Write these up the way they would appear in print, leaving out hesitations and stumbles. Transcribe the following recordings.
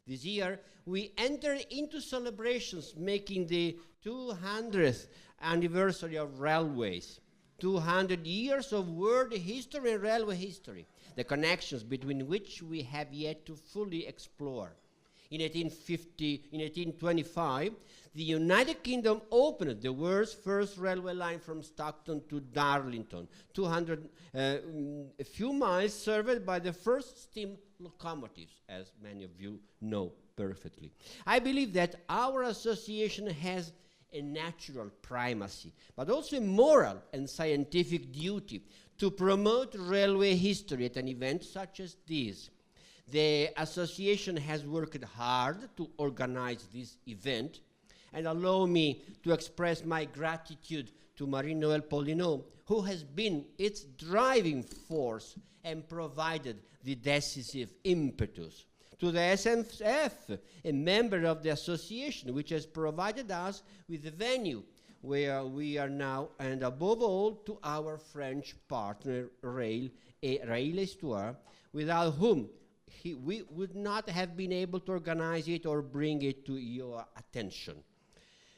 This year, we enter into celebrations making the 200th anniversary of railways, 200 years of world history and railway history, the connections between which we have yet to fully explore. In 1825, the United Kingdom opened the world's first railway line from Stockton to Darlington, a few miles served by the first steam locomotives, as many of you know perfectly. I believe that our association has a natural primacy, but also a moral and scientific duty to promote railway history at an event such as this. The association has worked hard to organize this event, and allow me to express my gratitude to Marie-Noëlle Polino, who has been its driving force and provided the decisive impetus. To the SNCF, a member of the association, which has provided us with the venue where we are now, and above all to our French partner, Rail Histoire, without whom we would not have been able to organize it or bring it to your attention.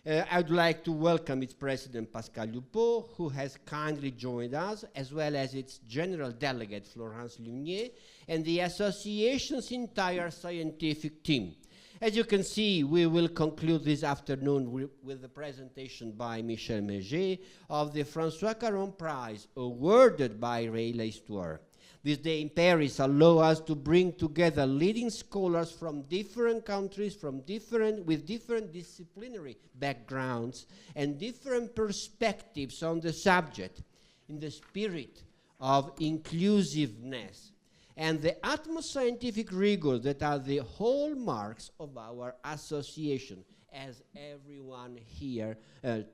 I would like to welcome its president, Pascal Lupeau, who has kindly joined us, as well as its general delegate, Florence Lunier, and the association's entire scientific team. As you can see, we will conclude this afternoon with the presentation by Michel Méger of the François Caron Prize, awarded by Rail Histoire. This day in Paris allows us to bring together leading scholars from different countries, with different disciplinary backgrounds and different perspectives on the subject, in the spirit of inclusiveness and the utmost scientific rigor that are the hallmarks of our association, as everyone here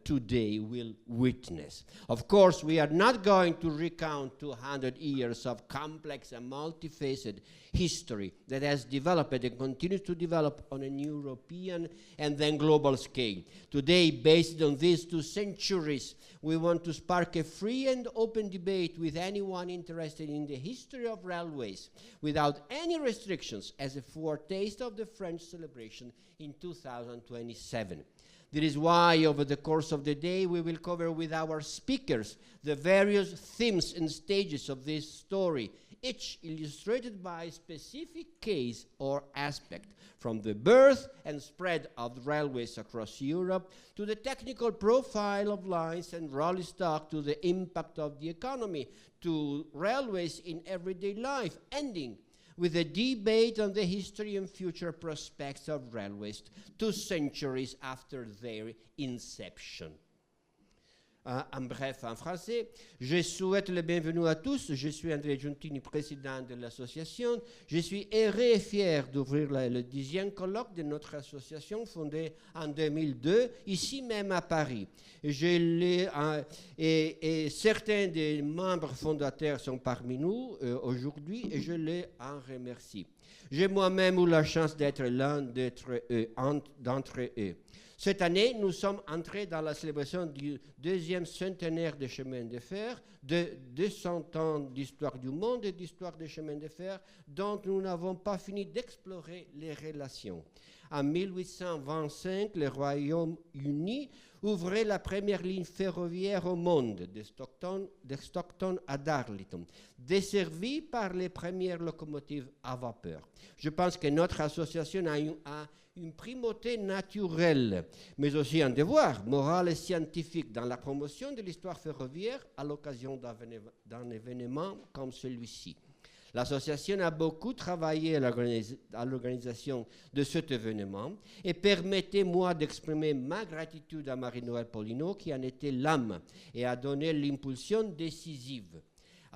today will witness. Of course, we are not going to recount 200 years of complex and multifaceted history that has developed and continues to develop on an European and then global scale. Today, based on these 2 centuries, we want to spark a free and open debate with anyone interested in the history of railways, without any restrictions, as a foretaste of the French celebration in 2027. That is why, over the course of the day, we will cover with our speakers the various themes and stages of this story, each illustrated by a specific case or aspect, from the birth and spread of railways across Europe to the technical profile of lines and rolling stock, to the impact of the economy, to railways in everyday life, ending with a debate on the history and future prospects of railways 2 centuries after their inception. En bref, en français, je souhaite le bienvenue à tous. Je suis Andrea Giuntini, président de l'association. Je suis heureux et fier d'ouvrir le 10e colloque de notre association fondée en 2002, ici même à Paris. Et certains des membres fondateurs sont parmi nous aujourd'hui et je les en remercie. J'ai moi-même eu la chance d'être l'un d'entre eux. Cette année, nous sommes entrés dans la célébration du 2e centenaire des chemins de fer, de 200 ans d'histoire du monde et d'histoire des chemins de fer, dont nous n'avons pas fini d'explorer les relations. En 1825, le Royaume-Uni ouvrait la première ligne ferroviaire au monde, de Stockton à Darlington, desservie par les premières locomotives à vapeur. Je pense que notre association a une primauté naturelle, mais aussi un devoir moral et scientifique dans la promotion de l'histoire ferroviaire à l'occasion d'un événement comme celui-ci. L'association a beaucoup travaillé à l'organisation de cet événement et permettez-moi d'exprimer ma gratitude à Marie-Noëlle Polino qui en était l'âme et a donné l'impulsion décisive.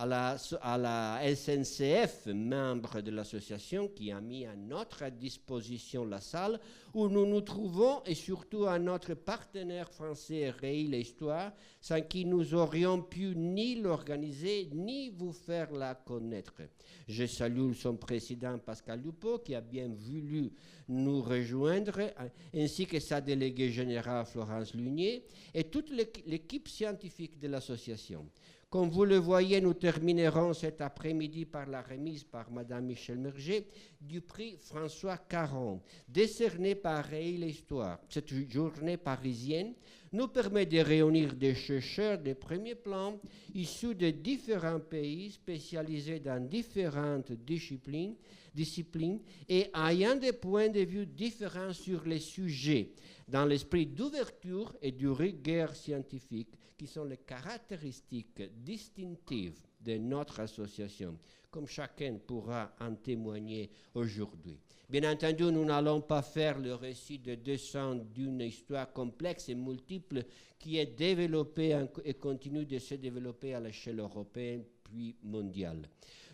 À la SNCF, membre de l'association, qui a mis à notre disposition la salle où nous nous trouvons, et surtout à notre partenaire français Rail Histoire, sans qui nous aurions pu ni l'organiser ni vous faire la connaître. Je salue son président Pascal Lupeau qui a bien voulu nous rejoindre, ainsi que sa déléguée générale Florence Lunier et toute l'équipe scientifique de l'association. Comme vous le voyez, nous terminerons cet après-midi par la remise par Madame Michel Merger du prix François Caron, décerné par Réil Histoire. Cette journée parisienne nous permet de réunir des chercheurs de premier plan issus de différents pays spécialisés dans différentes disciplines et ayant des points de vue différents sur les sujets, dans l'esprit d'ouverture et de rigueur scientifique qui sont les caractéristiques distinctives de notre association, comme chacun pourra en témoigner aujourd'hui. Bien entendu, nous n'allons pas faire le récit de 200 d'une histoire complexe et multiple qui est développée et continue de se développer à l'échelle européenne puis mondiale.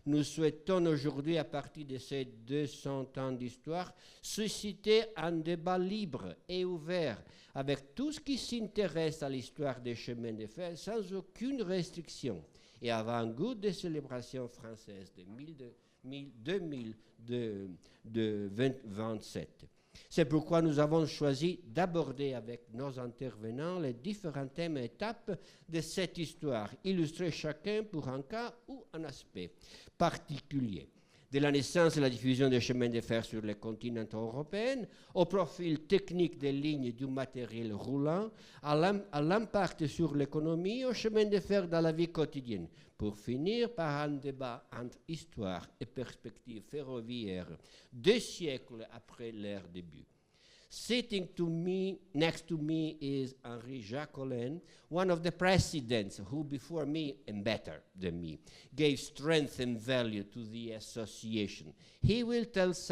Nous souhaitons aujourd'hui, à partir de ces 200 ans d'histoire, susciter un débat libre et ouvert avec tout ce qui s'intéresse à l'histoire des chemins de fer sans aucune restriction et avant-goût des célébrations françaises de 2027. C'est pourquoi nous avons choisi d'aborder avec nos intervenants les différents thèmes et étapes de cette histoire, illustrés chacun pour un cas ou un aspect particulier. De la naissance et la diffusion des chemins de fer sur les continents européens, au profil technique des lignes du matériel roulant, à l'impact sur l'économie, au chemin de fer dans la vie quotidienne, pour finir par un débat entre histoire et perspective ferroviaire 2 siècles après leur début. Sitting next to me is Henri Jacolin, one of the presidents who before me, and better than me, gave strength and value to the association. He will tell us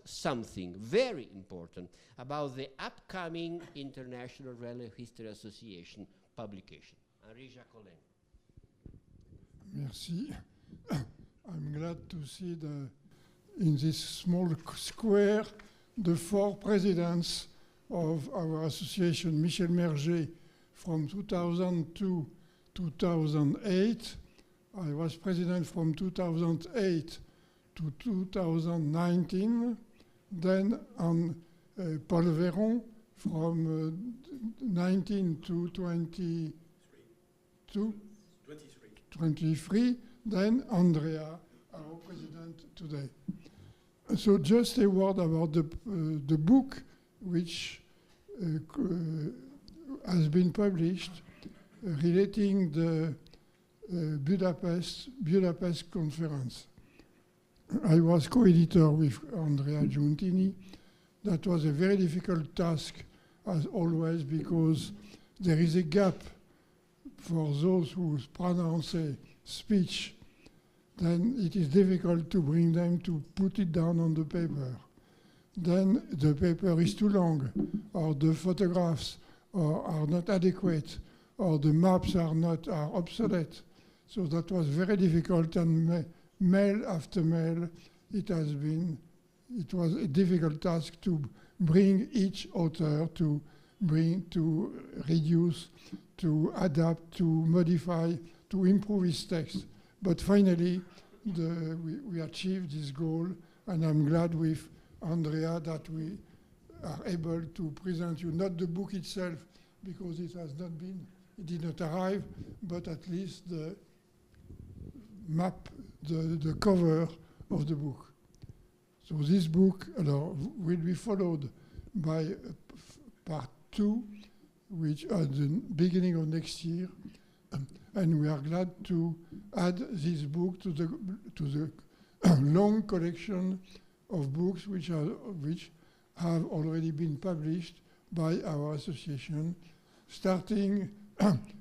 something very important about the upcoming International Railway History Association publication. Henri Jacolin. Merci. I'm glad to see in this small square the 4 presidents of our association, Michel Merger, from 2002 to 2008. I was president from 2008 to 2019. Then Paul Véron from 19 to 23. Then Andrea, our president today. So just a word about the book which has been published relating the Budapest conference. I was co-editor with Andrea Giuntini. That was a very difficult task, as always, because there is a gap for those who pronounce a speech. Then it is difficult to bring them to put it down on the paper. Then the paper is too long, or the photographs are not adequate, or the maps are obsolete. So that was very difficult, and mail after mail, it was a difficult task to bring each author to reduce, to adapt, to modify, to improve his text. But finally, we achieved this goal, and I'm glad with Andrea that we are able to present you not the book itself, because it did not arrive, but at least the map, the cover of the book. So this book will be followed by part 2, which at the beginning of next year. And we are glad to add this book to the long collection of books which have already been published by our association, starting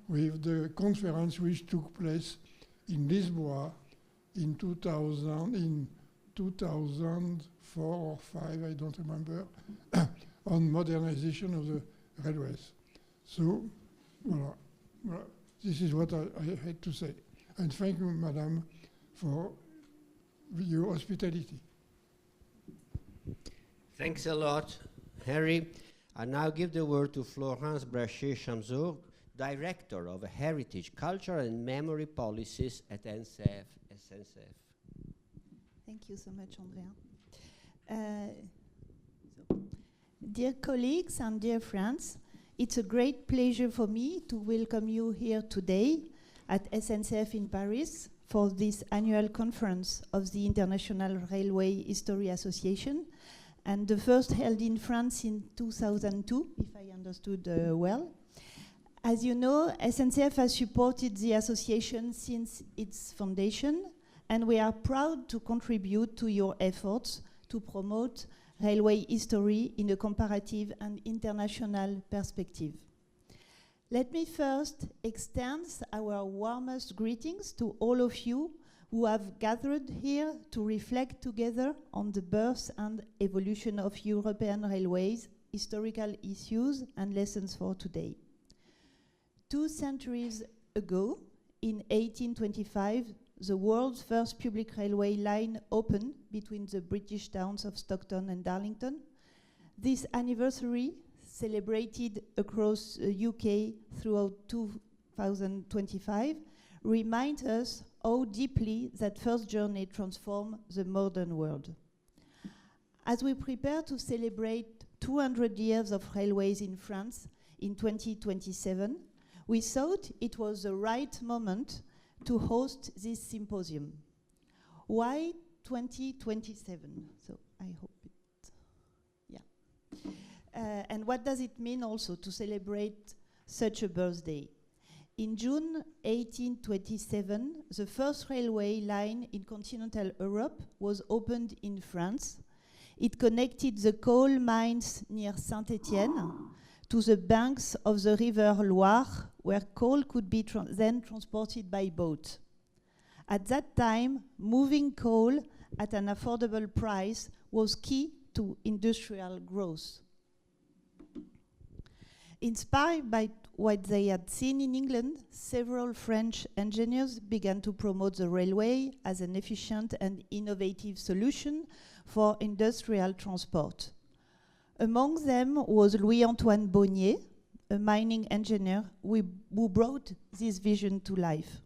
with the conference which took place in Lisboa in 2004 or 5, I don't remember, on modernization of the railways. So, voilà. This is what I had to say. And thank you, Madame, for your hospitality. Thanks a lot, Harry. I now give the word to Florence Brachet Champsaur, Director of Heritage, Culture and Memory Policies at SNCF. Thank you so much, Andrea. Dear colleagues and dear friends, it's a great pleasure for me to welcome you here today at SNCF in Paris for this annual conference of the International Railway History Association, and the first held in France in 2002, if I understood well. As you know, SNCF has supported the association since its foundation, and we are proud to contribute to your efforts to promote railway history in a comparative and international perspective. Let me first extend our warmest greetings to all of you who have gathered here to reflect together on the birth and evolution of European railways, historical issues and lessons for today. 2 centuries ago, in 1825, the world's first public railway line opened between the British towns of Stockton and Darlington. This anniversary, celebrated across the UK throughout 2025, reminds us how deeply that first journey transformed the modern world. As we prepare to celebrate 200 years of railways in France in 2027, we thought it was the right moment to host this symposium. Why 2027? So I hope it, yeah. And what does it mean also to celebrate such a birthday? In June 1827, the first railway line in continental Europe was opened in France. It connected the coal mines near Saint-Étienne to the banks of the river Loire, where coal could be then transported by boat. At that time, moving coal at an affordable price was key to industrial growth. Inspired by what they had seen in England, several French engineers began to promote the railway as an efficient and innovative solution for industrial transport. Among them was Louis-Antoine Bonnier, a mining engineer who brought this vision to life.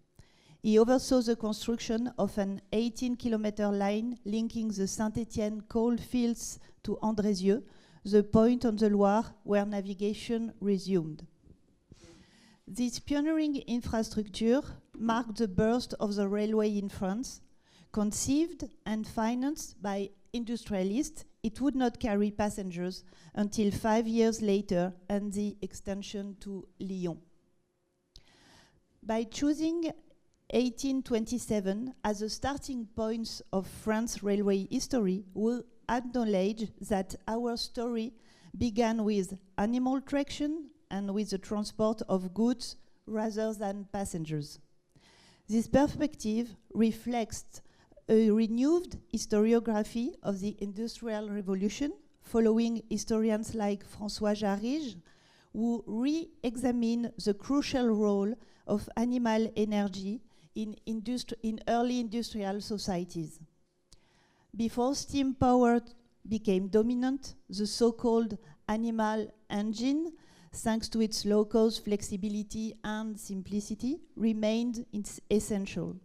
He oversaw the construction of an 18-kilometer line linking the Saint-Étienne coal fields to Andrézieux, the point on the Loire where navigation resumed. This pioneering infrastructure marked the birth of the railway in France. Conceived and financed by industrialists, it would not carry passengers until 5 years later and the extension to Lyon. By choosing 1827 as a starting point of France's railway history, we acknowledge that our story began with animal traction and with the transport of goods rather than passengers. This perspective reflects a renewed historiography of the Industrial Revolution, following historians like François Jarige, who re-examine the crucial role of animal energy in early industrial societies. Before steam power became dominant, the so-called animal engine, thanks to its low-cost flexibility and simplicity, remained essential.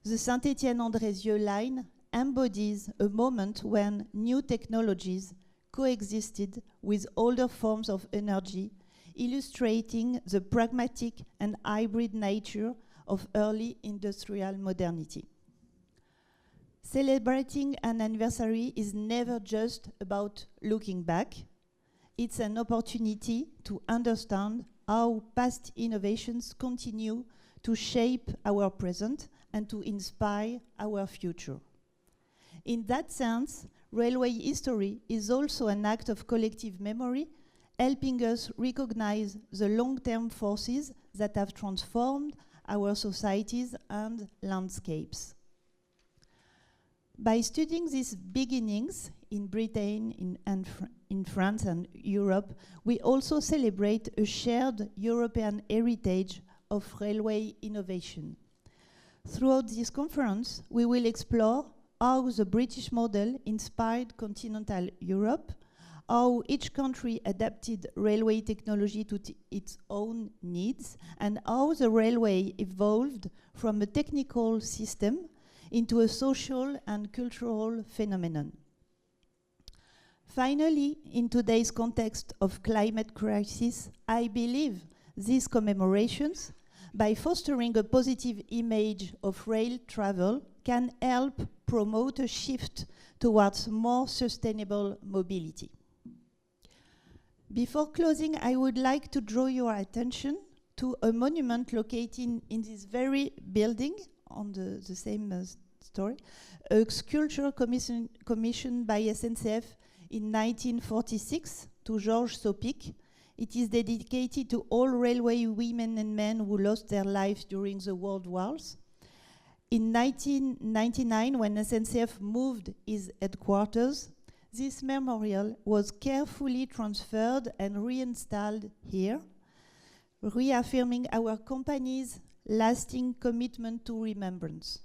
The Saint-Étienne-Andrézieux line embodies a moment when new technologies coexisted with older forms of energy, illustrating the pragmatic and hybrid nature of early industrial modernity. Celebrating an anniversary is never just about looking back. It's an opportunity to understand how past innovations continue to shape our present and to inspire our future. In that sense, railway history is also an act of collective memory, helping us recognize the long-term forces that have transformed our societies and landscapes. By studying these beginnings in Britain, in France and Europe, we also celebrate a shared European heritage of railway innovation. Throughout this conference, we will explore how the British model inspired continental Europe, how each country adapted railway technology to its own needs, and how the railway evolved from a technical system into a social and cultural phenomenon. Finally, in today's context of climate crisis, I believe these commemorations by fostering a positive image of rail travel, can help promote a shift towards more sustainable mobility. Before closing, I would like to draw your attention to a monument located in this very building on the same story, a sculpture commissioned by SNCF in 1946 to Georges Sopic. It is dedicated to all railway women and men who lost their lives during the World Wars. In 1999, when SNCF moved its headquarters, this memorial was carefully transferred and reinstalled here, reaffirming our company's lasting commitment to remembrance.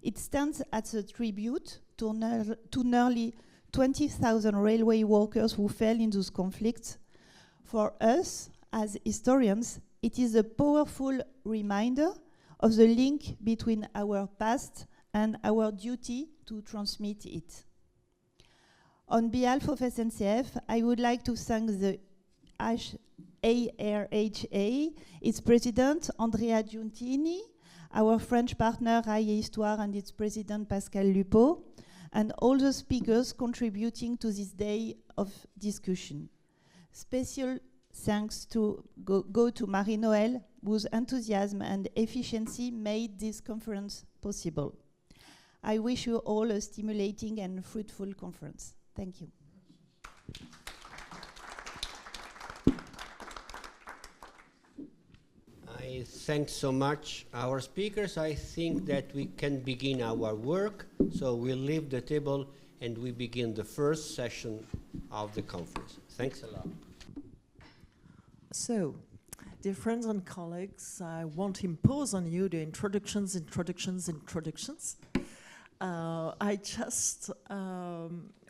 It stands as a tribute to nearly 20,000 railway workers who fell in those conflicts. For us, as historians, it is a powerful reminder of the link between our past and our duty to transmit it. On behalf of SNCF, I would like to thank the IRHA, its president, Andrea Giuntini, our French partner, Rail Histoire, and its president, Pascal Lupeau, and all the speakers contributing to this day of discussion. Special thanks go to Marie-Noëlle, whose enthusiasm and efficiency made this conference possible. I wish you all a stimulating and fruitful conference. Thank you. I thank so much our speakers. I think that we can begin our work. So we'll leave the table and we begin the first session of the conference. Thanks a lot. So, dear friends and colleagues, I won't impose on you the introductions. I just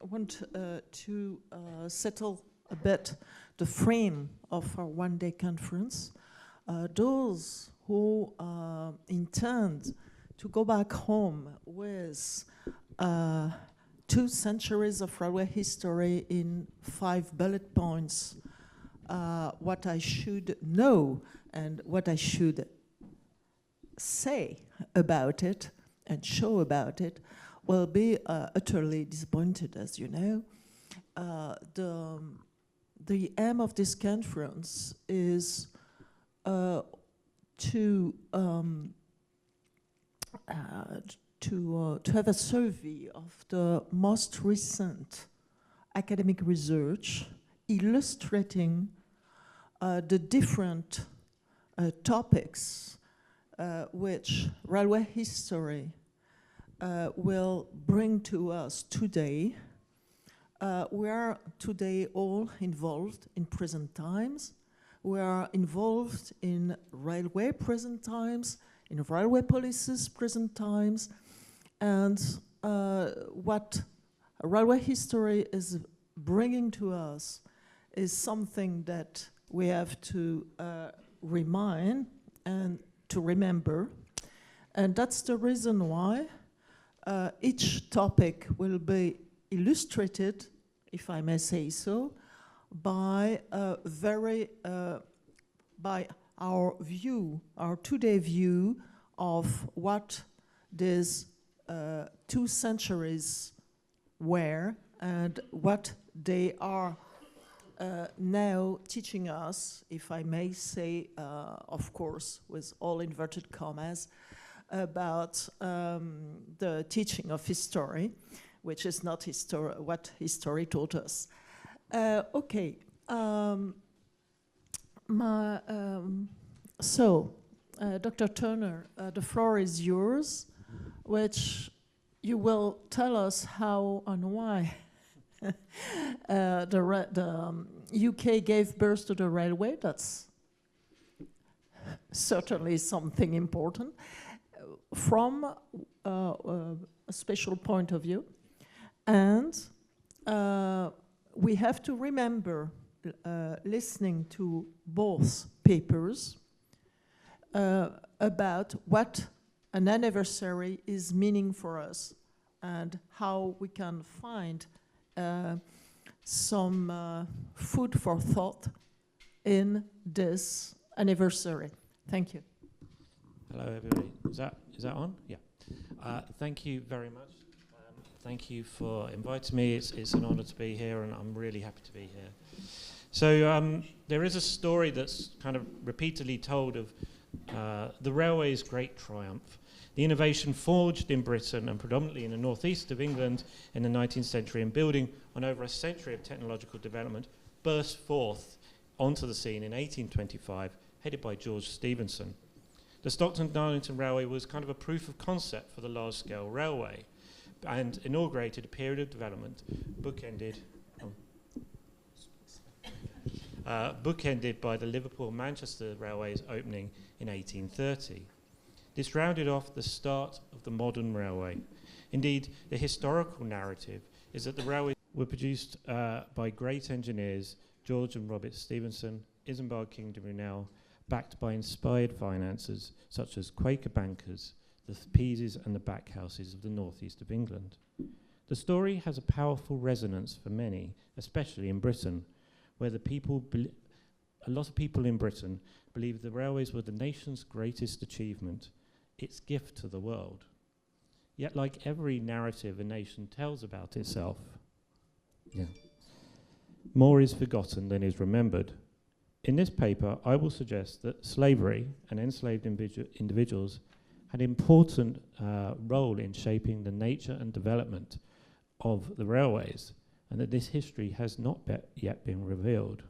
want to settle a bit the frame of our one-day conference. Those who intend to go back home with 2 centuries of railway history in 5 bullet points, what I should know and what I should say about it and show about it will be utterly disappointed, as you know. The aim of this conference is to have a survey of the most recent academic research illustrating the different topics which railway history will bring to us today. We are today all involved in present times. We are involved in railway present times, in railway policies present times, and what railway history is bringing to us is something that we have to remind and to remember. And that's the reason why each topic will be illustrated, if I may say so, by by our view, our today view of what these 2 centuries were and what they are now teaching us, if I may say, of course, with all inverted commas, about the teaching of history, which is not what history taught us. Okay. Dr. Turner, the floor is yours, which you will tell us how and why the UK gave birth to the railway. That's certainly something important from a special point of view. And we have to remember, listening to both papers, about what an anniversary is meaning for us and how we can find some food for thought in this anniversary. Thank you. Hello, everybody. Is that on? Yeah. Thank you very much. Thank you for inviting me. It's an honour to be here, and I'm really happy to be here. So there is a story that's kind of repeatedly told of the railway's great triumph. The innovation forged in Britain and predominantly in the northeast of England in the 19th century and building on over a century of technological development burst forth onto the scene in 1825, headed by George Stephenson. The Stockton and Darlington Railway was kind of a proof of concept for the large-scale railway and inaugurated a period of development bookended by the Liverpool-Manchester Railway's opening in 1830. This rounded off the start of the modern railway. Indeed, the historical narrative is that the railways were produced by great engineers, George and Robert Stephenson, Isambard King de Brunel, backed by inspired financiers such as Quaker bankers, the Peases and the Backhouses of the northeast of England. The story has a powerful resonance for many, especially in Britain, where a lot of people in Britain believe the railways were the nation's greatest achievement, its gift to the world. Yet, like every narrative a nation tells about itself, more is forgotten than is remembered. In this paper, I will suggest that slavery and enslaved individuals had an important role in shaping the nature and development of the railways, and that this history has not yet been revealed.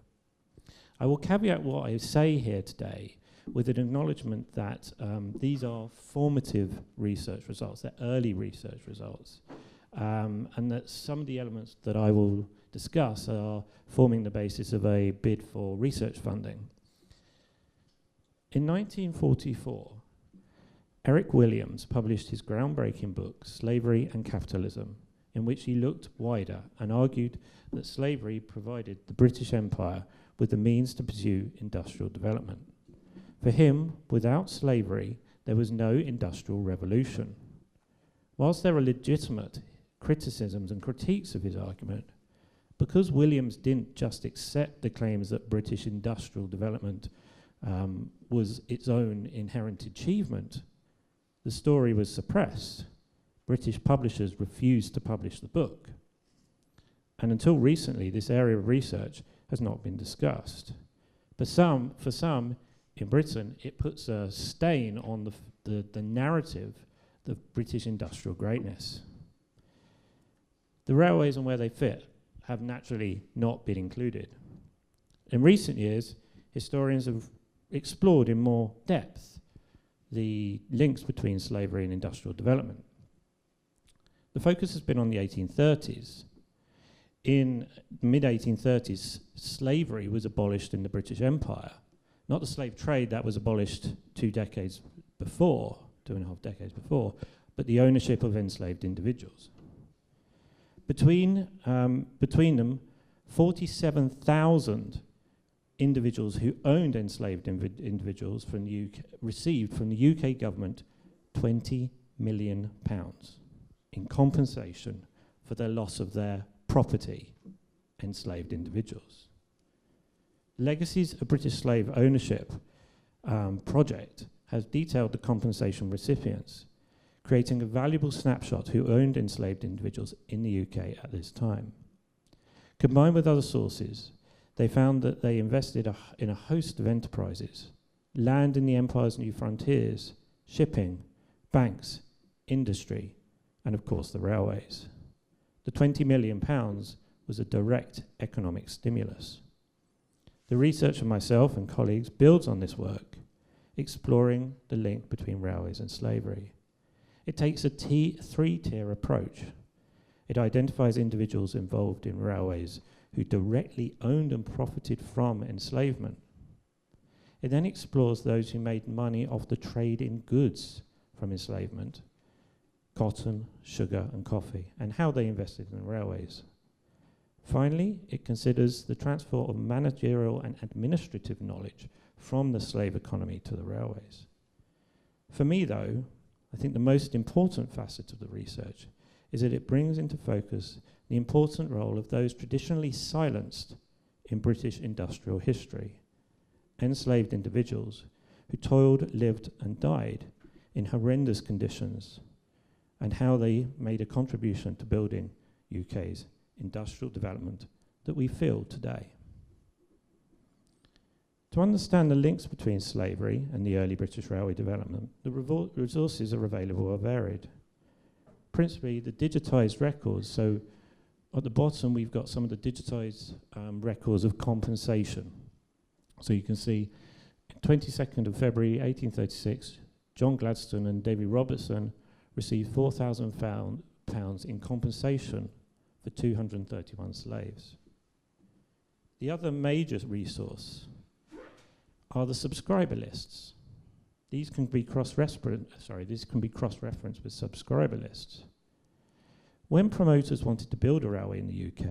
I will caveat what I say here today with an acknowledgement that these are formative research results, they're early research results, and that some of the elements that I will discuss are forming the basis of a bid for research funding. In 1944, Eric Williams published his groundbreaking book, Slavery and Capitalism, in which he looked wider and argued that slavery provided the British Empire with the means to pursue industrial development. For him, without slavery, there was no industrial revolution. Whilst there are legitimate criticisms and critiques of his argument, because Williams didn't just accept the claims that British industrial development was its own inherent achievement, the story was suppressed. British publishers refused to publish the book. And until recently, this area of research has not been discussed. But for some in Britain, it puts a stain on the narrative of British industrial greatness. The railways and where they fit have naturally not been included. In recent years, historians have explored in more depth the links between slavery and industrial development. The focus has been on the 1830s. In the mid-1830s, slavery was abolished in the British Empire. Not the slave trade that was abolished 2.5 decades before, but the ownership of enslaved individuals. Between them, 47,000 individuals who owned enslaved individuals from the UK received from the UK government £20 million in compensation for the loss of their property, enslaved individuals. Legacies of British Slave Ownership project has detailed the compensation recipients, creating a valuable snapshot who owned enslaved individuals in the UK at this time. Combined with other sources, they found that they invested in a host of enterprises: land in the empire's new frontiers, shipping, banks, industry, and of course the railways. The £20 million was a direct economic stimulus. The research of myself and colleagues builds on this work, exploring the link between railways and slavery. It takes a three-tier approach. It identifies individuals involved in railways who directly owned and profited from enslavement. It then explores those who made money off the trade in goods from enslavement, cotton, sugar, and coffee, and how they invested in the railways. Finally, it considers the transfer of managerial and administrative knowledge from the slave economy to the railways. For me, though, I think the most important facet of the research is that it brings into focus the important role of those traditionally silenced in British industrial history, enslaved individuals who toiled, lived, and died in horrendous conditions, and how they made a contribution to building UK's industrial development that we feel today. To understand the links between slavery and the early British railway development, the resources available are varied. Principally, the digitised records. So at the bottom, we've got some of the digitised records of compensation. So you can see, 22nd of February 1836, John Gladstone and Davy Robertson received £4,000 in compensation for 231 slaves. The other major resource are the subscriber lists. These can be cross-referenced with subscriber lists. When promoters wanted to build a railway in the UK,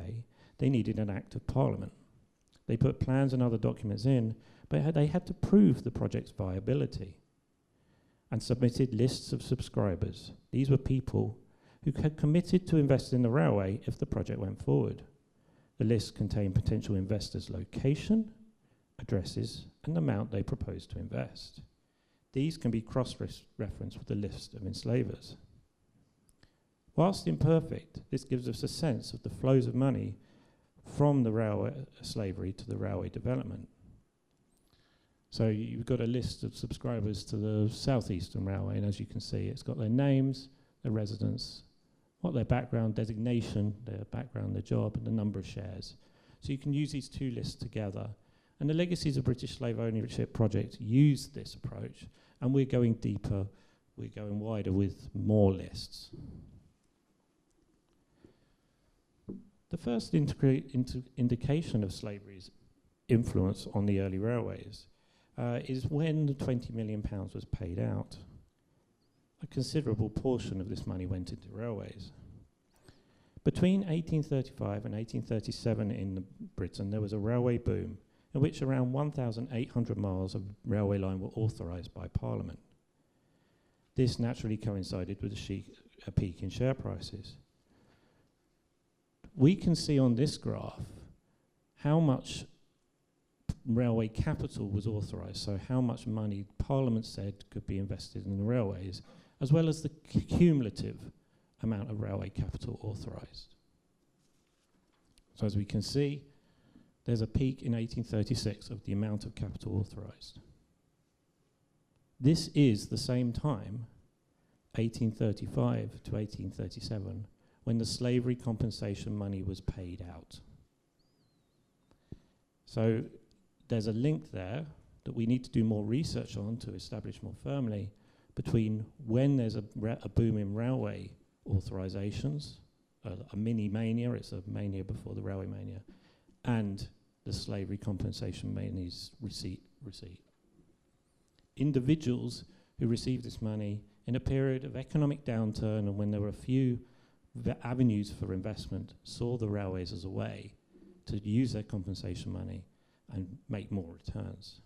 they needed an Act of Parliament. They put plans and other documents in, but they had to prove the project's viability and submitted lists of subscribers. These were people who had committed to invest in the railway if the project went forward. The list contained potential investors' location, addresses, and the amount they proposed to invest. These can be cross-referenced with the list of enslavers. Whilst imperfect, this gives us a sense of the flows of money from the railway slavery to the railway development. So you've got a list of subscribers to the South Eastern Railway, and as you can see, it's got their names, their residence, what their background designation, their background, their job, and the number of shares. So you can use these two lists together. And the Legacies of British Slave Ownership project used this approach, and we're going deeper, we're going wider with more lists. The first indication of slavery's influence on the early railways is when the £20 million was paid out. A considerable portion of this money went into railways. Between 1835 and 1837 in Britain, there was a railway boom in which around 1,800 miles of railway line were authorised by Parliament. This naturally coincided with a peak in share prices. We can see on this graph how much railway capital was authorised, so how much money Parliament said could be invested in the railways, as well as the cumulative amount of railway capital authorised. So as we can see, there's a peak in 1836 of the amount of capital authorised. This is the same time, 1835 to 1837, when the slavery compensation money was paid out. So there's a link there that we need to do more research on to establish more firmly between when there's a boom in railway authorisations, a mini mania, it's a mania before the railway mania, and the slavery compensation monies receipt. Individuals who received this money in a period of economic downturn and when there were a few avenues for investment saw the railways as a way to use their compensation money and make more returns.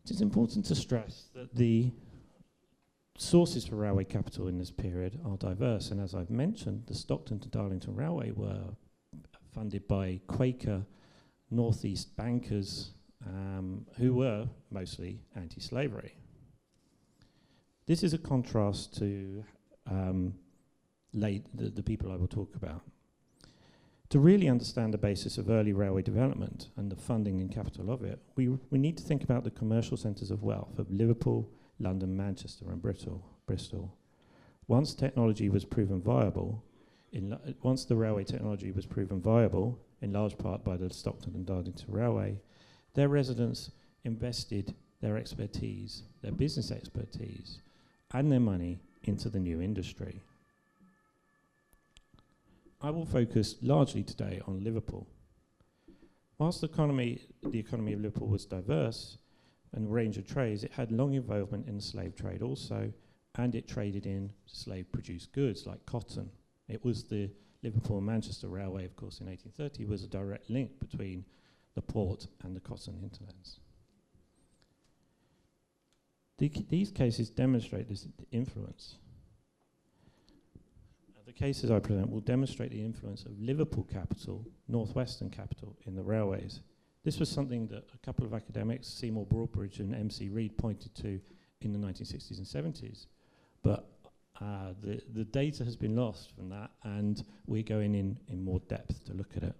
It is important to stress that the sources for railway capital in this period are diverse, and as I've mentioned, the Stockton to Darlington Railway were funded by Quaker Northeast bankers who were mostly anti-slavery. This is a contrast to the people I will talk about. To really understand the basis of early railway development and the funding and capital of it, we need to think about the commercial centres of wealth of Liverpool, London, Manchester and Bristol. Once technology was proven viable, once the railway technology was proven viable, in large part by the Stockton and Darlington Railway, their residents invested their expertise, their business expertise, and their money into the new industry. I will focus largely today on Liverpool. Whilst the economy of Liverpool was diverse and a range of trades, it had long involvement in the slave trade also, and it traded in slave-produced goods like cotton. It was the Liverpool and Manchester Railway, of course, in 1830, was a direct link between the port and the cotton hinterlands. These cases demonstrate this influence. The cases I present will demonstrate the influence of Liverpool capital, northwestern capital, in the railways. This was something that a couple of academics, Seymour Broadbridge and MC Reed, pointed to in the 1960s and 70s. But the data has been lost from that, and we're going in more depth to look at it.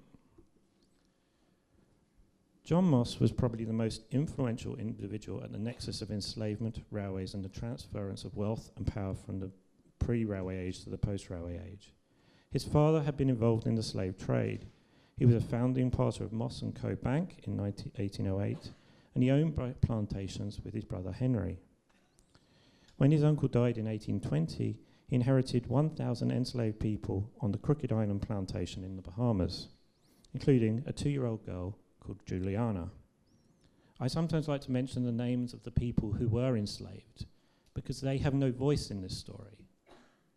John Moss was probably the most influential individual at the nexus of enslavement, railways, and the transference of wealth and power from the pre-railway age to the post-railway age. His father had been involved in the slave trade. He was a founding partner of Moss & Co. Bank in 1808, and he owned plantations with his brother Henry. When his uncle died in 1820, he inherited 1,000 enslaved people on the Crooked Island plantation in the Bahamas, including a 2-year-old girl called Juliana. I sometimes like to mention the names of the people who were enslaved because they have no voice in this story.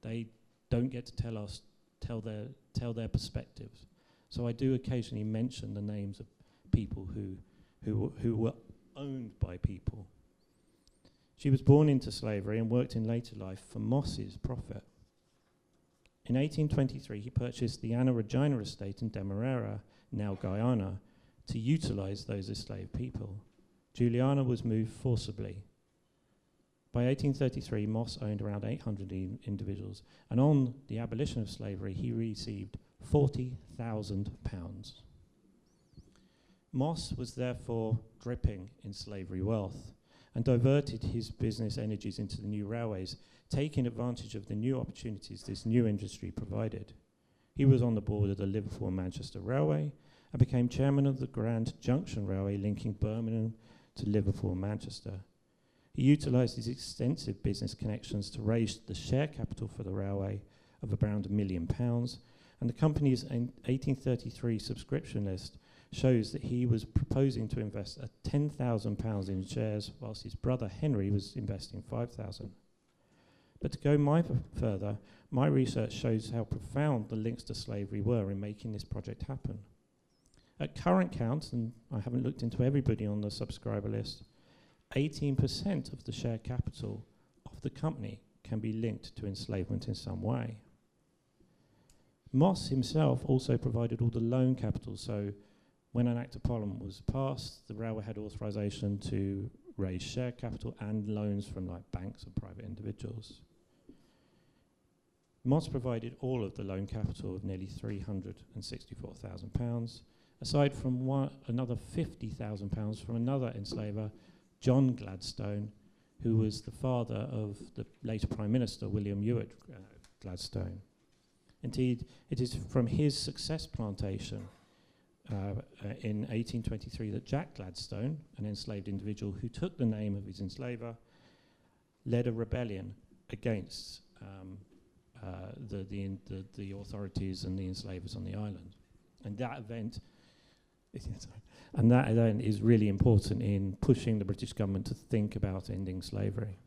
They don't get to tell their perspectives. So I do occasionally mention the names of people who were owned by people. She was born into slavery and worked in later life for Moss's profit. In 1823, he purchased the Ana Regina estate in Demerara, now Guyana, to utilize those enslaved people. Juliana was moved forcibly. By 1833, Moss owned around 800 individuals, and on the abolition of slavery, he received £40,000. Moss was therefore dripping in slavery wealth and diverted his business energies into the new railways, taking advantage of the new opportunities this new industry provided. He was on the board of the Liverpool and Manchester Railway and became chairman of the Grand Junction Railway linking Birmingham to Liverpool and Manchester. He utilised his extensive business connections to raise the share capital for the railway of around £1 million, and the company's 1833 subscription list shows that he was proposing to invest £10,000 in shares, whilst his brother Henry was investing £5,000. But to go further, my research shows how profound the links to slavery were in making this project happen. At current count, and I haven't looked into everybody on the subscriber list, 18% of the share capital of the company can be linked to enslavement in some way. Moss himself also provided all the loan capital, so when an Act of Parliament was passed, the railway had authorisation to raise share capital and loans from like banks and private individuals. Moss provided all of the loan capital of nearly £364,000, aside from another £50,000 from another enslaver, John Gladstone, who was the father of the later Prime Minister, William Ewart Gladstone. Indeed, it is from his success plantation in 1823 that Jack Gladstone, an enslaved individual who took the name of his enslaver, led a rebellion against the authorities and the enslavers on the island. And that event is really important in pushing the British government to think about ending slavery.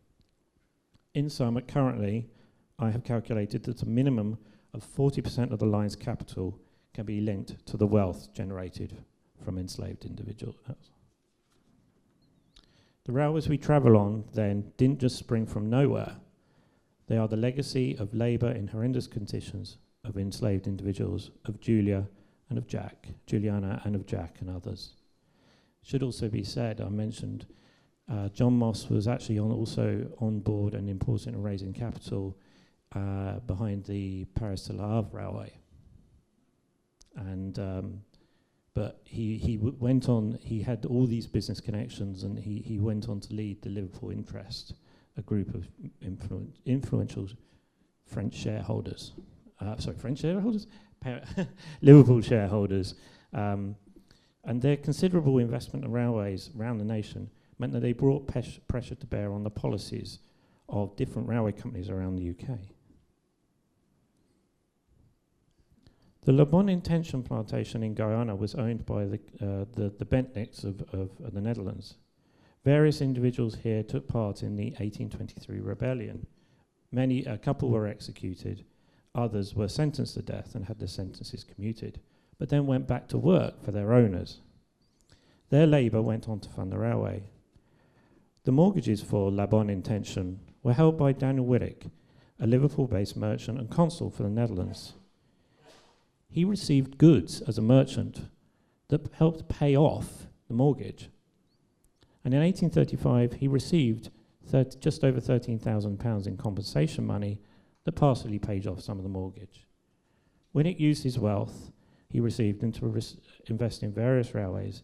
In sum, currently, I have calculated that a minimum of 40% of the line's capital can be linked to the wealth generated from enslaved individuals. The railways we travel on, then, didn't just spring from nowhere. They are the legacy of labour in horrendous conditions of enslaved individuals, of Juliana and of Jack and others. Should also be said, I mentioned John Moss was actually also on board and important in raising capital behind the Paris to Le Havre railway. And but he went on, he had all these business connections, and he went on to lead the Liverpool Interest, a group of influential French shareholders. Liverpool shareholders. And their considerable investment in railways around the nation meant that they brought pressure to bear on the policies of different railway companies around the UK. The Le Bon Intention plantation in Guyana was owned by the Bentniks of the Netherlands. Various individuals here took part in the 1823 rebellion. A couple were executed, others were sentenced to death and had their sentences commuted, but then went back to work for their owners. Their labour went on to fund the railway. The mortgages for La Bonne Intention were held by Daniel Willick, a Liverpool-based merchant and consul for the Netherlands. He received goods as a merchant that helped pay off the mortgage. And in 1835, he received just over £13,000 in compensation money that partially paid off some of the mortgage. When it used his wealth he received them to invest in various railways,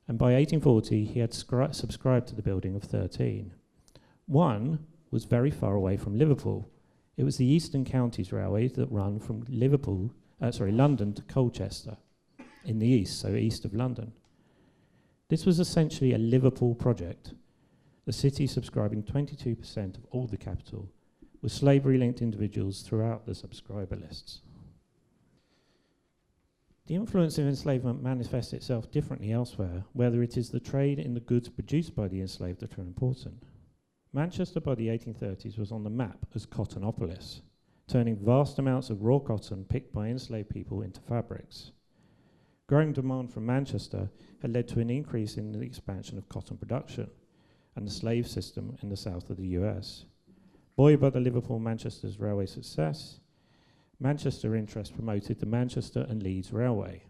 and by 1840 he had subscribed to the building of 13. One was very far away from Liverpool. It was the Eastern Counties Railway that run from London to Colchester in the east, so east of London. This was essentially a Liverpool project, the city subscribing 22% of all the capital, with slavery-linked individuals throughout the subscriber lists. The influence of enslavement manifests itself differently elsewhere, whether it is the trade in the goods produced by the enslaved that are important. Manchester by the 1830s was on the map as Cottonopolis, turning vast amounts of raw cotton picked by enslaved people into fabrics. Growing demand from Manchester had led to an increase in the expansion of cotton production and the slave system in the south of the US. Buoyed by the Liverpool-Manchester's railway success, Manchester interest promoted the Manchester and Leeds Railway.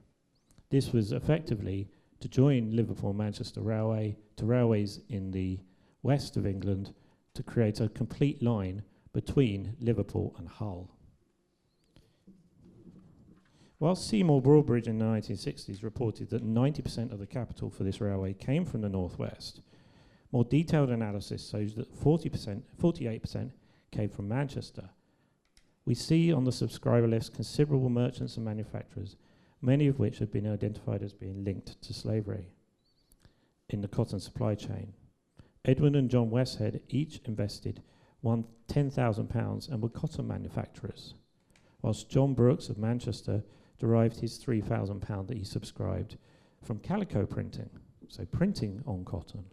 This was effectively to join Liverpool-Manchester Railway to railways in the west of England to create a complete line between Liverpool and Hull. While Seymour Broadbridge in the 1960s reported that 90% of the capital for this railway came from the northwest, more detailed analysis shows that 48% came from Manchester. We see on the subscriber list considerable merchants and manufacturers, many of which have been identified as being linked to slavery in the cotton supply chain. Edward and John Westhead each invested £10,000 and were cotton manufacturers, whilst John Brooks of Manchester derived his £3,000 that he subscribed from calico printing, so printing on cotton.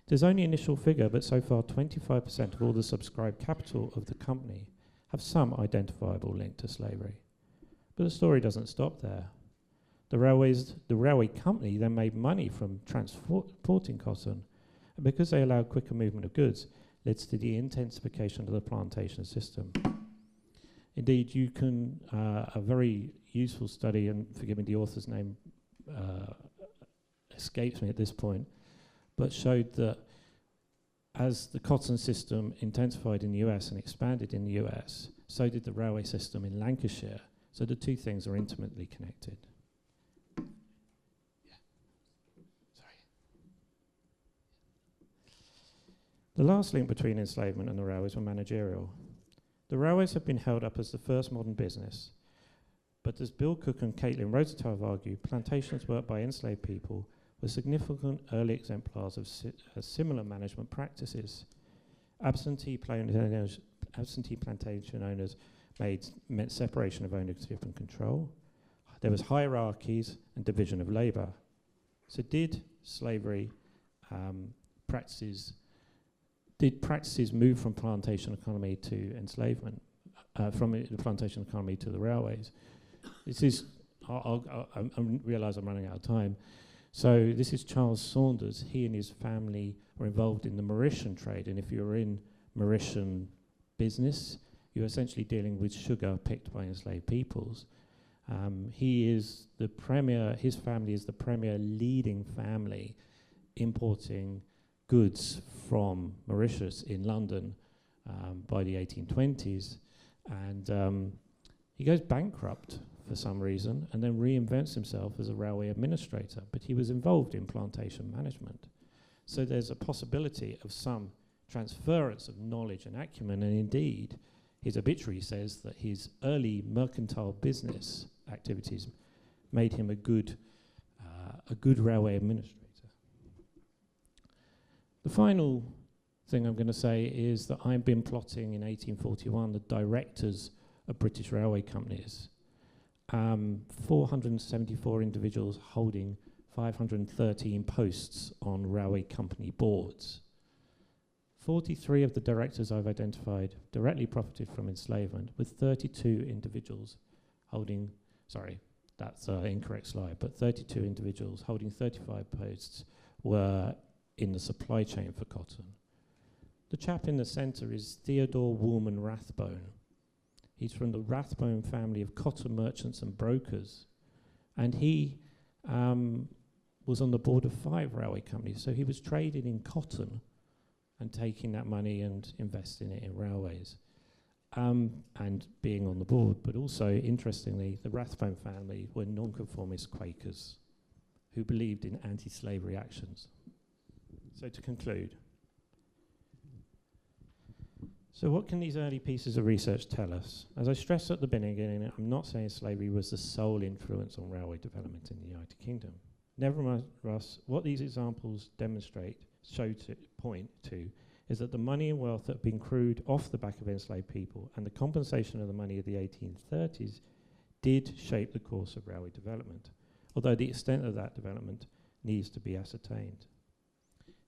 There's only an initial figure, but so far 25% of all the subscribed capital of the company have some identifiable link to slavery. But the story doesn't stop there. The railway company then made money from transporting cotton, and because they allowed quicker movement of goods, led to the intensification of the plantation system. Indeed, you can, a very useful study, and forgive me, the author's name escapes me at this point, but showed that as the cotton system intensified in the US and expanded in the US, so did the railway system in Lancashire. So the two things are intimately connected. The last link between enslavement and the railways were managerial. The railways have been held up as the first modern business, but as Bill Cook and Caitlin Rosenthal have argued, plantations worked by enslaved people were significant early exemplars of similar management practices. Absentee plantation owners meant separation of ownership and control. There was hierarchies and division of labour. So did slavery practices move from plantation economy to enslavement, from the plantation economy to the railways? This is, I realise I'm running out of time. So this is Charles Saunders. He and his family were involved in the Mauritian trade, and if you're in Mauritian business, you're essentially dealing with sugar picked by enslaved peoples. He is the premier, his family is the premier leading family importing goods from Mauritius in London by the 1820s, and he goes bankrupt for some reason and then reinvents himself as a railway administrator, but he was involved in plantation management. So there's a possibility of some transference of knowledge and acumen, and indeed his obituary says that his early mercantile business activities made him a good railway administrator. The final thing I'm going to say is that I've been plotting in 1841 the directors of British railway companies. 474 individuals holding 513 posts on railway company boards. 43 of the directors I've identified directly profited from enslavement, with 32 individuals holding, sorry, that's an incorrect slide, but 32 individuals holding 35 posts were in the supply chain for cotton. The chap in the centre is Theodore Woolman Rathbone. He's from the Rathbone family of cotton merchants and brokers, and he was on the board of 5 railway companies. So he was trading in cotton and taking that money and investing it in railways. And being on the board, but also, interestingly, the Rathbone family were nonconformist Quakers who believed in anti-slavery actions. So to conclude, so what can these early pieces of research tell us? As I stressed at the beginning, I'm not saying slavery was the sole influence on railway development in the United Kingdom. Nevertheless, what these examples demonstrate, point to, is that the money and wealth that had been accrued off the back of enslaved people and the compensation of the money of the 1830s did shape the course of railway development, although the extent of that development needs to be ascertained.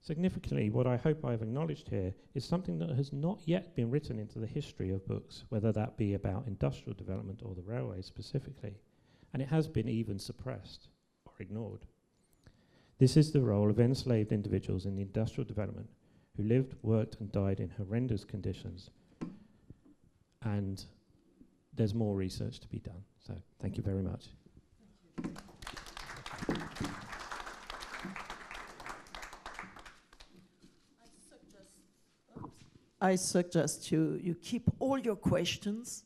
Significantly, what I hope I've acknowledged here is something that has not yet been written into the history of books, whether that be about industrial development or the railways specifically, and it has been even suppressed or ignored. This is the role of enslaved individuals in the industrial development who lived, worked, and died in horrendous conditions. And there's more research to be done. So thank you very much. I suggest you keep all your questions,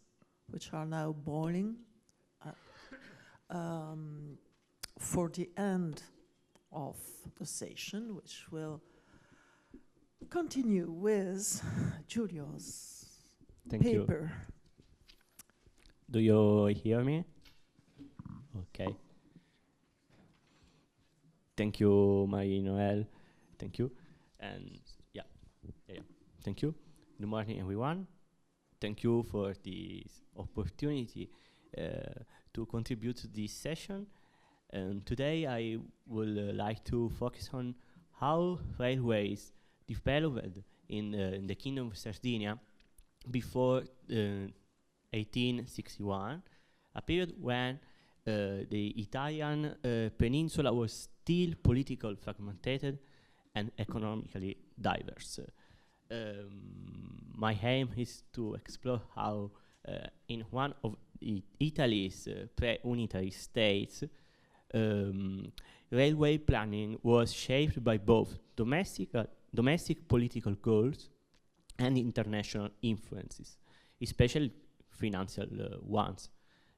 which are now boiling, for the end of the session, which will continue with Giulio's paper. Do you hear me? Okay. Thank you, Marie-Noëlle. Thank you. And yeah. Thank you. Good morning, everyone. Thank you for this opportunity to contribute to this session. And today I would like to focus on how railways developed in the Kingdom of Sardinia before 1861, a period when the Italian peninsula was still politically fragmented and economically diverse. My aim is to explore how in one of Italy's pre-unitary states, railway planning was shaped by both domestic political goals and international influences, especially financial ones.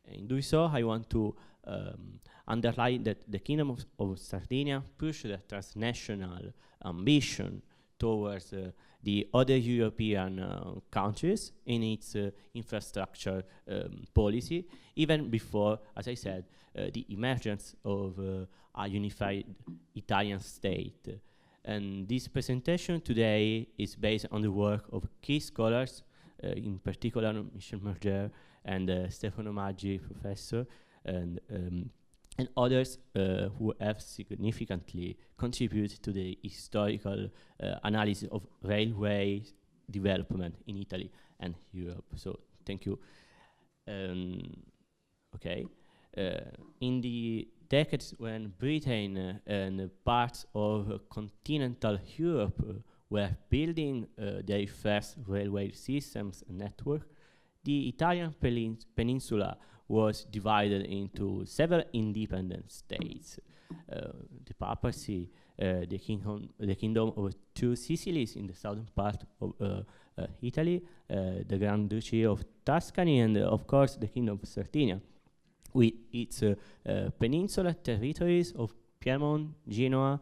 In doing so, I want to underline that the Kingdom of Sardinia pushed a transnational ambition towards the other European countries in its infrastructure policy, even before, as I said, the emergence of a unified Italian state. And this presentation today is based on the work of key scholars, in particular Michel Merger and Stefano Maggi, professor, and others who have significantly contributed to the historical analysis of railway development in Italy and Europe. So thank you. Okay. In the decades when Britain and parts of continental Europe were building their first railway systems and network, the Italian peninsula was divided into several independent states. The papacy, the kingdom of two Sicilies in the southern part of Italy, the Grand Duchy of Tuscany, and of course the Kingdom of Sardinia, with its peninsular territories of Piedmont, Genoa,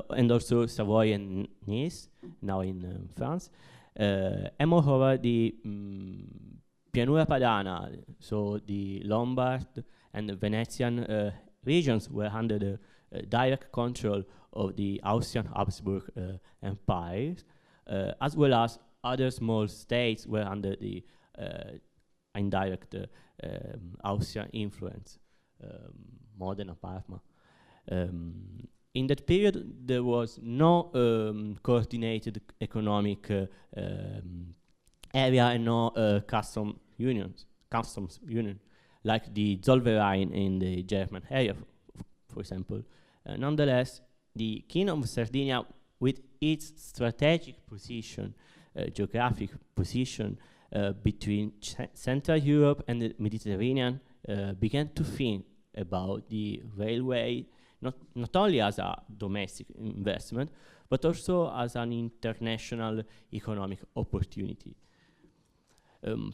and also Savoy and Nice, now in France, and moreover the Pianura Padana, so the Lombard and the Venetian regions were under the direct control of the Austrian Habsburg Empire, as well as other small states were under the indirect Austrian influence, Modena, Parma. In that period, there was no coordinated economic area and no customs union, like the Zollverein in the German area, for example. Nonetheless, the Kingdom of Sardinia, with its strategic position, geographic position between Central Europe and the Mediterranean, began to think about the railway not only as a domestic investment, but also as an international economic opportunity.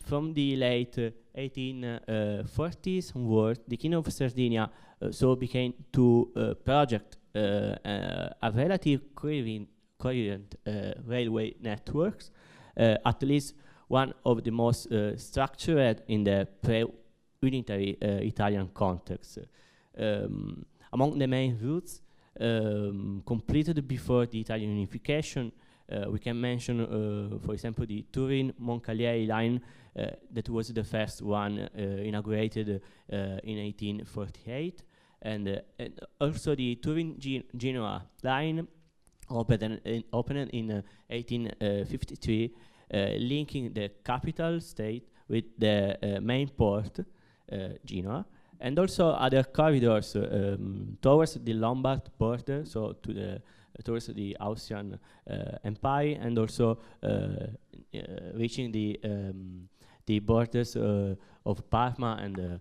From the late 1840s onward, the Kingdom of Sardinia so became to project a relative coherent railway networks, at least one of the most structured in the pre-unitary Italian context. Among the main routes completed before the Italian unification, we can mention, for example, the Turin-Moncalieri line, that was the first one inaugurated in 1848, and also the Turin-Genoa line, opened in 1853, linking the capital state with the main port, Genoa, and also other corridors towards the Lombard border, so to the towards the Austrian Empire, and also reaching the borders of Parma and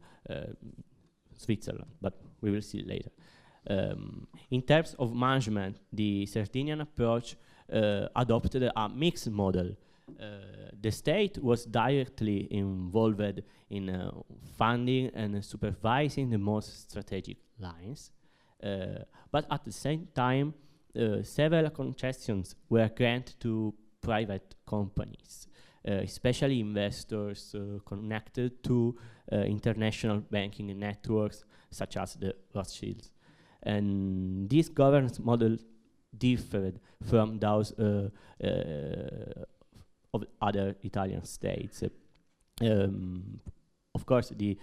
Switzerland, but we will see later. In terms of management, the Sardinian approach adopted a mixed model. The state was directly involved in funding and supervising the most strategic lines, but at the same time, several concessions were granted to private companies, especially investors connected to international banking networks such as the Rothschilds. And this governance model differed from those of other Italian states. Of course, the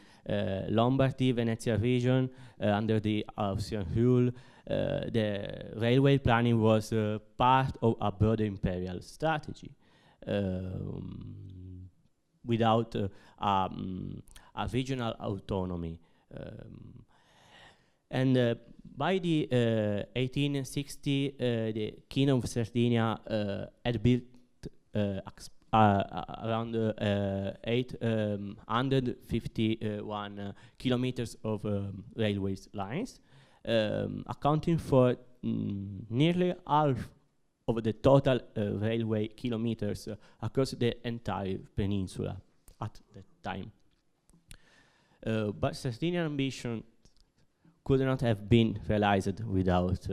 Lombardy-Venezia region, under the Austrian rule, the railway planning was part of a broader imperial strategy, without a regional autonomy. And by the 1860, the Kingdom of Sardinia had built around 851 kilometers of railway lines, accounting for nearly half of the total railway kilometers across the entire peninsula at that time. But Sardinian ambition could not have been realized without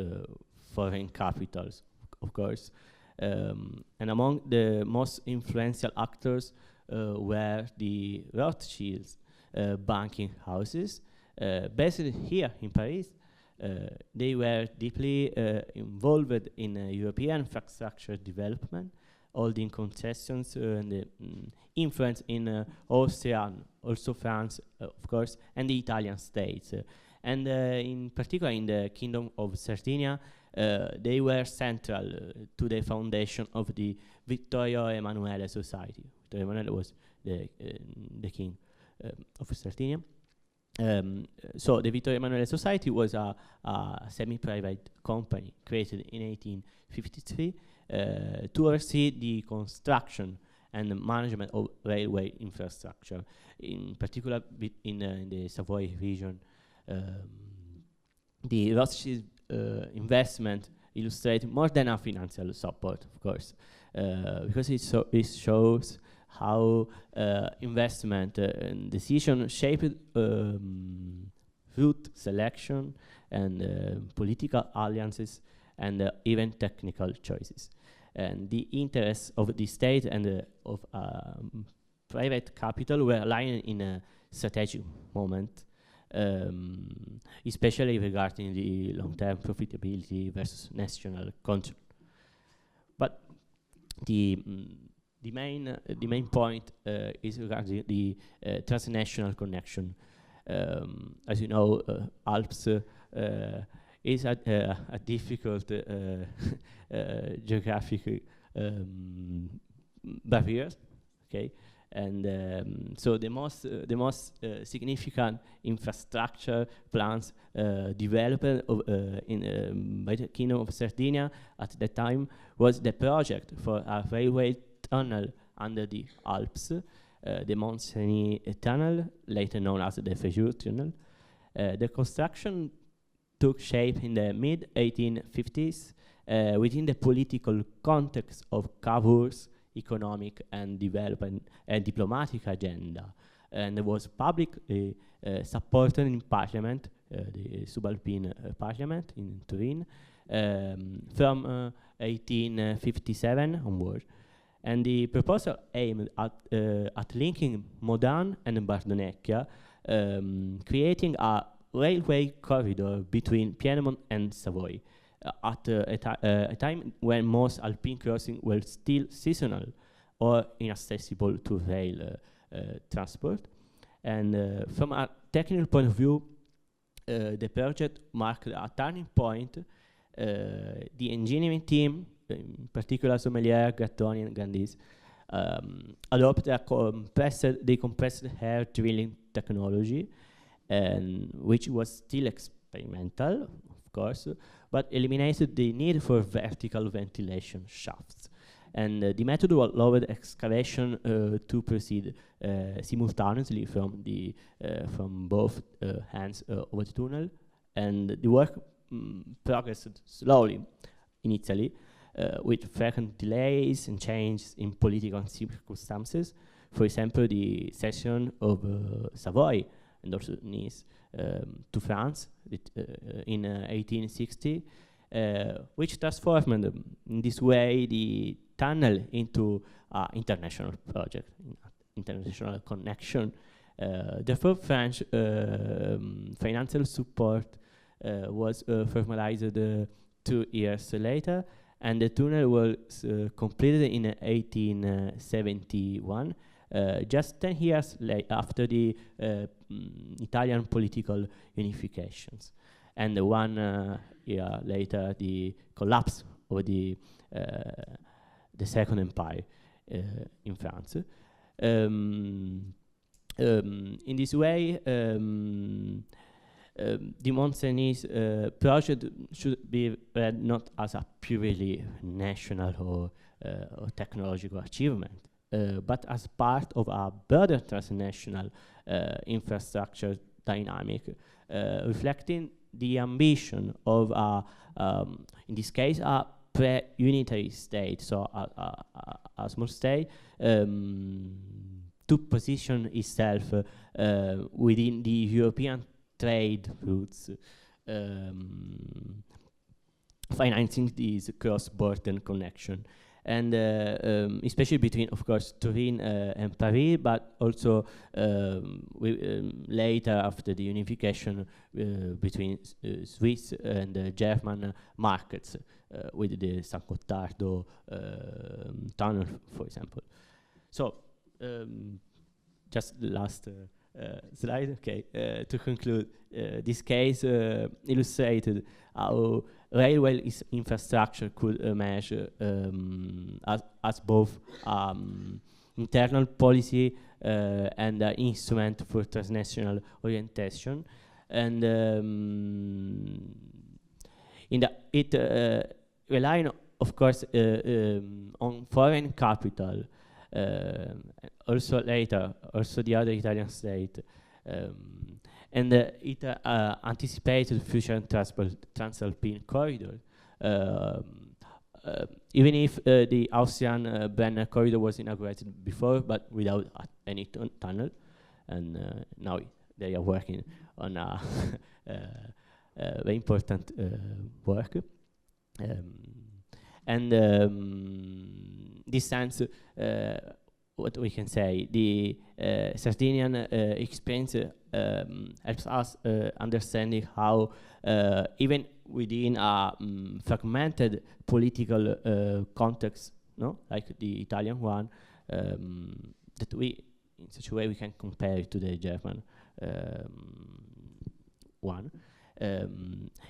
foreign capitals, of course. And among the most influential actors were the Rothschilds banking houses, based here in Paris. They were deeply involved in European infrastructure development, holding concessions and influence in Austria, and also France, of course, and the Italian states. And in particular in the Kingdom of Sardinia, they were central to the foundation of the Vittorio Emanuele Society. Vittorio Emanuele was the king of Sardinia. So the Vittorio Emanuele Society was a semi-private company created in 1853 to oversee the construction and the management of railway infrastructure, in particular in the Savoy region. The Rothschild investment illustrates more than a financial support, of course, because it shows how investment and decision shaped route selection and political alliances and even technical choices. And the interests of the state and of private capital were aligned in a strategic moment, especially regarding the long-term profitability versus national control. But the main point is regarding the transnational connection. As you know, Alps is a difficult geographic barrier, okay? And so the most significant infrastructure plans developed by the Kingdom of Sardinia at that time was the project for a railway tunnel under the Alps, the Mont Cenis tunnel, later known as the Frejus tunnel. The construction took shape in the mid-1850s within the political context of Cavour's economic and development and diplomatic agenda, and was publicly supported in Parliament, the subalpine Parliament in Turin, from 1857 onward. And the proposal aimed at linking Modane and Bardonecchia, creating a railway corridor between Piedmont and Savoy, at a time when most Alpine crossings were still seasonal or inaccessible to rail transport. And from a technical point of view, the project marked a turning point. The engineering team, in particular Sommelier, Gattoni, and Gandis, adopted the compressed air drilling technology, and which was still experimental, of course, but eliminated the need for vertical ventilation shafts. And the method allowed excavation to proceed simultaneously from both ends of the tunnel, and the work progressed slowly initially, with frequent delays and changes in political circumstances. For example, the cession of Savoy and also Nice to France in 1860, which transformed in this way the tunnel into an international project, international connection. Therefore, French financial support was formalized 2 years later, and the tunnel was completed in 1871, just 10 years after the Italian political unifications, and 1 year later the collapse of the Second Empire in France. In this way, the Mont-Cenis project should be read not as a purely national or technological achievement, but as part of a broader transnational infrastructure dynamic, reflecting the ambition of in this case, a pre-unitary state, so a small state, to position itself within the European trade routes, financing this cross-border connection. And especially between, of course, Turin and Paris, but also later after the unification between Swiss and German markets with the San Gottardo tunnel, for example. So, just the last slide, okay. To conclude, this case illustrated how railway infrastructure could emerge as both internal policy and an instrument for transnational orientation, and it relied, of course, on foreign capital. Also later, also the other Italian state, and it anticipated future Transalpine corridor, even if the Austrian Brenner corridor was inaugurated before, but without any tunnel, and now they are working on a very important work. And this sense, what we can say, the Sardinian experience helps us understanding how even within a fragmented political context, no, like the Italian one, that we, in such a way, we can compare it to the German one.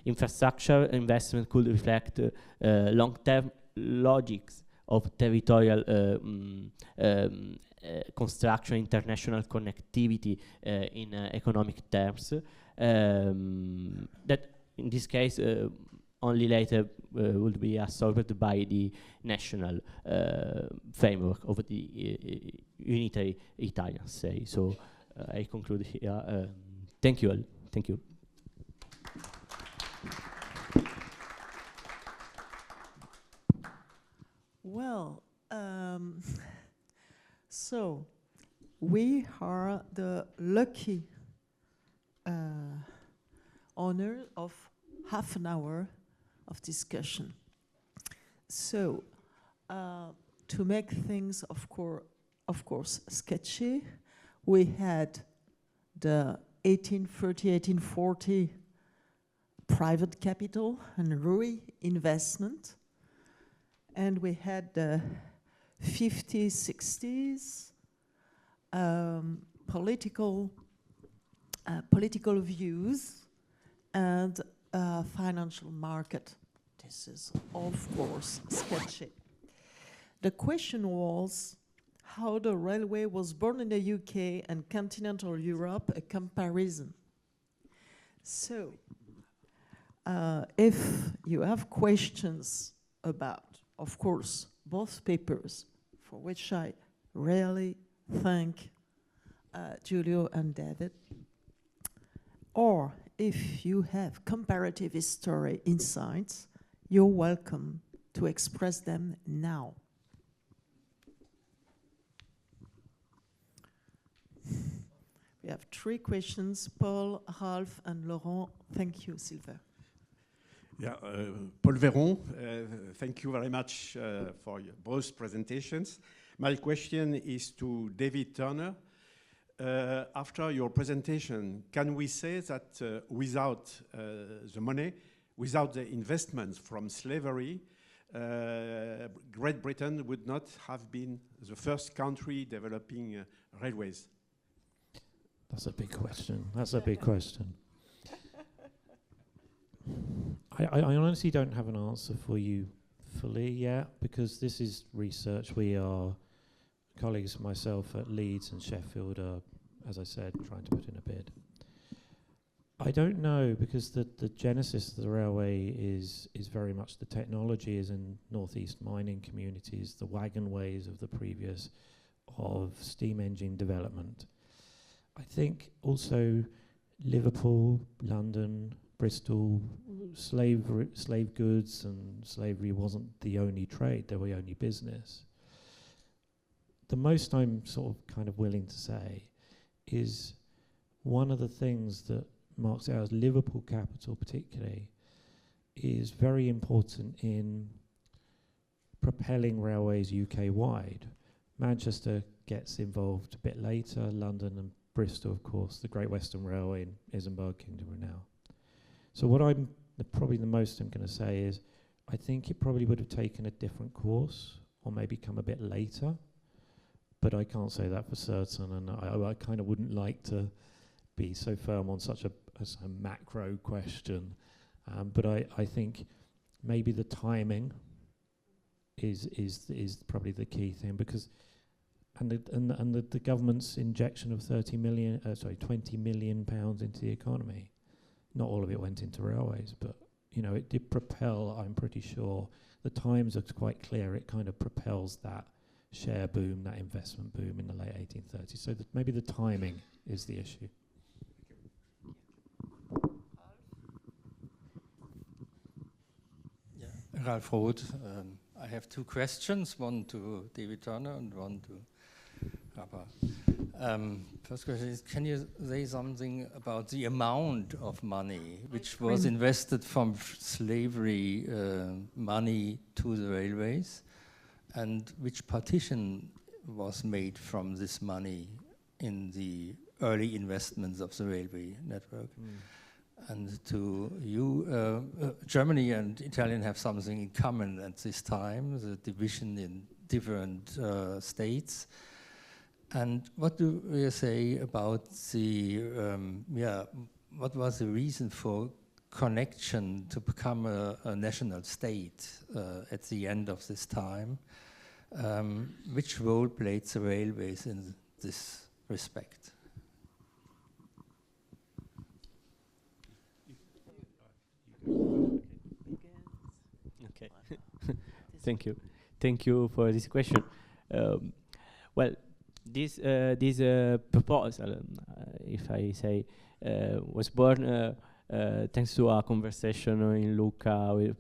Infrastructure investment could reflect long-term logics of territorial construction, international connectivity in economic terms, that in this case only later would be absorbed by the national framework of the unitary Italian state. So I conclude here. Thank you all. Thank you. Well, so we are the lucky honor of half an hour of discussion. So, to make things, of course, sketchy, we had the 1830-1840 private capital and re-investment, and we had the 50s, 60s political views and financial market. This is, of course, sketchy. The question was how the railway was born in the UK and continental Europe, a comparison. So, if you have questions about, of course, both papers, for which I really thank Giulio and David, or if you have comparative history insights, you're welcome to express them now. We have 3 questions, Paul, Ralph, and Laurent. Thank you, Sylvain. Yeah, Paul Véron, thank you very much for both presentations. My question is to David Turner. After your presentation, can we say that without the money, without the investments from slavery, Great Britain would not have been the first country developing railways? That's a big question. That's a big question. I honestly don't have an answer for you fully yet, because this is research. We are colleagues, myself at Leeds and Sheffield are, as I said, trying to put in a bid. I don't know, because the genesis of the railway is very much the technology is in northeast mining communities, the wagon ways of the previous, of steam engine development. I think also Liverpool, London, Bristol, slave goods and slavery wasn't the only trade, they were the only business. The most I'm sort of kind of willing to say is one of the things that marks out as Liverpool capital particularly is very important in propelling railways UK-wide. Manchester gets involved a bit later, London and Bristol, of course, the Great Western Railway in Isambard Kingdom are now. So what I'm probably the most I'm going to say is I think it probably would have taken a different course or maybe come a bit later, but I can't say that for certain, and I kind of wouldn't like to be so firm on such a macro question, but I think maybe the timing is probably the key thing, because and the government's injection of 20 million pounds into the economy. Not all of it went into railways, but you know, it did propel, I'm pretty sure. The Times are quite clear, it kind of propels that share boom, that investment boom in the late 1830s. So maybe the timing is the issue. Yeah, Ralph Roth. I have 2 questions, one to David Turner and one to Pappa. First question is, can you say something about the amount of money which was invested from slavery money to the railways, and which partition was made from this money in the early investments of the railway network? And to you, Germany and Italian have something in common at this time, the division in different states. And what do you say about the, what was the reason for connection to become a national state at the end of this time? Which role played the railways in this respect? Okay, thank you. Thank you for this question. Well, this proposal, if I say, was born thanks to a conversation in Lucca with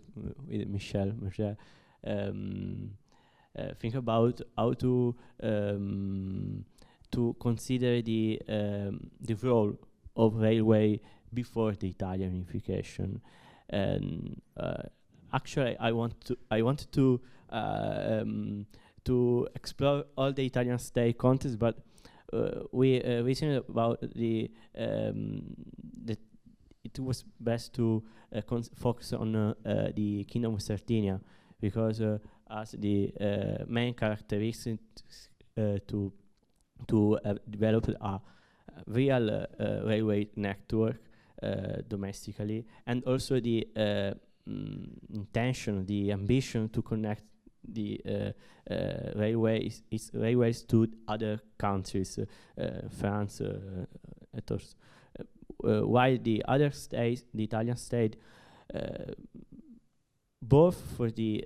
Michel. think about how to consider the role of railway before the Italian unification. And actually, I wanted to explore all the Italian state context, but we reasoned about that it was best to focus on the Kingdom of Sardinia, because as the main characteristics to develop a real railway network domestically, and also the intention, the ambition to connect the railways to other countries, France, et al. While the other states, the Italian state, both for the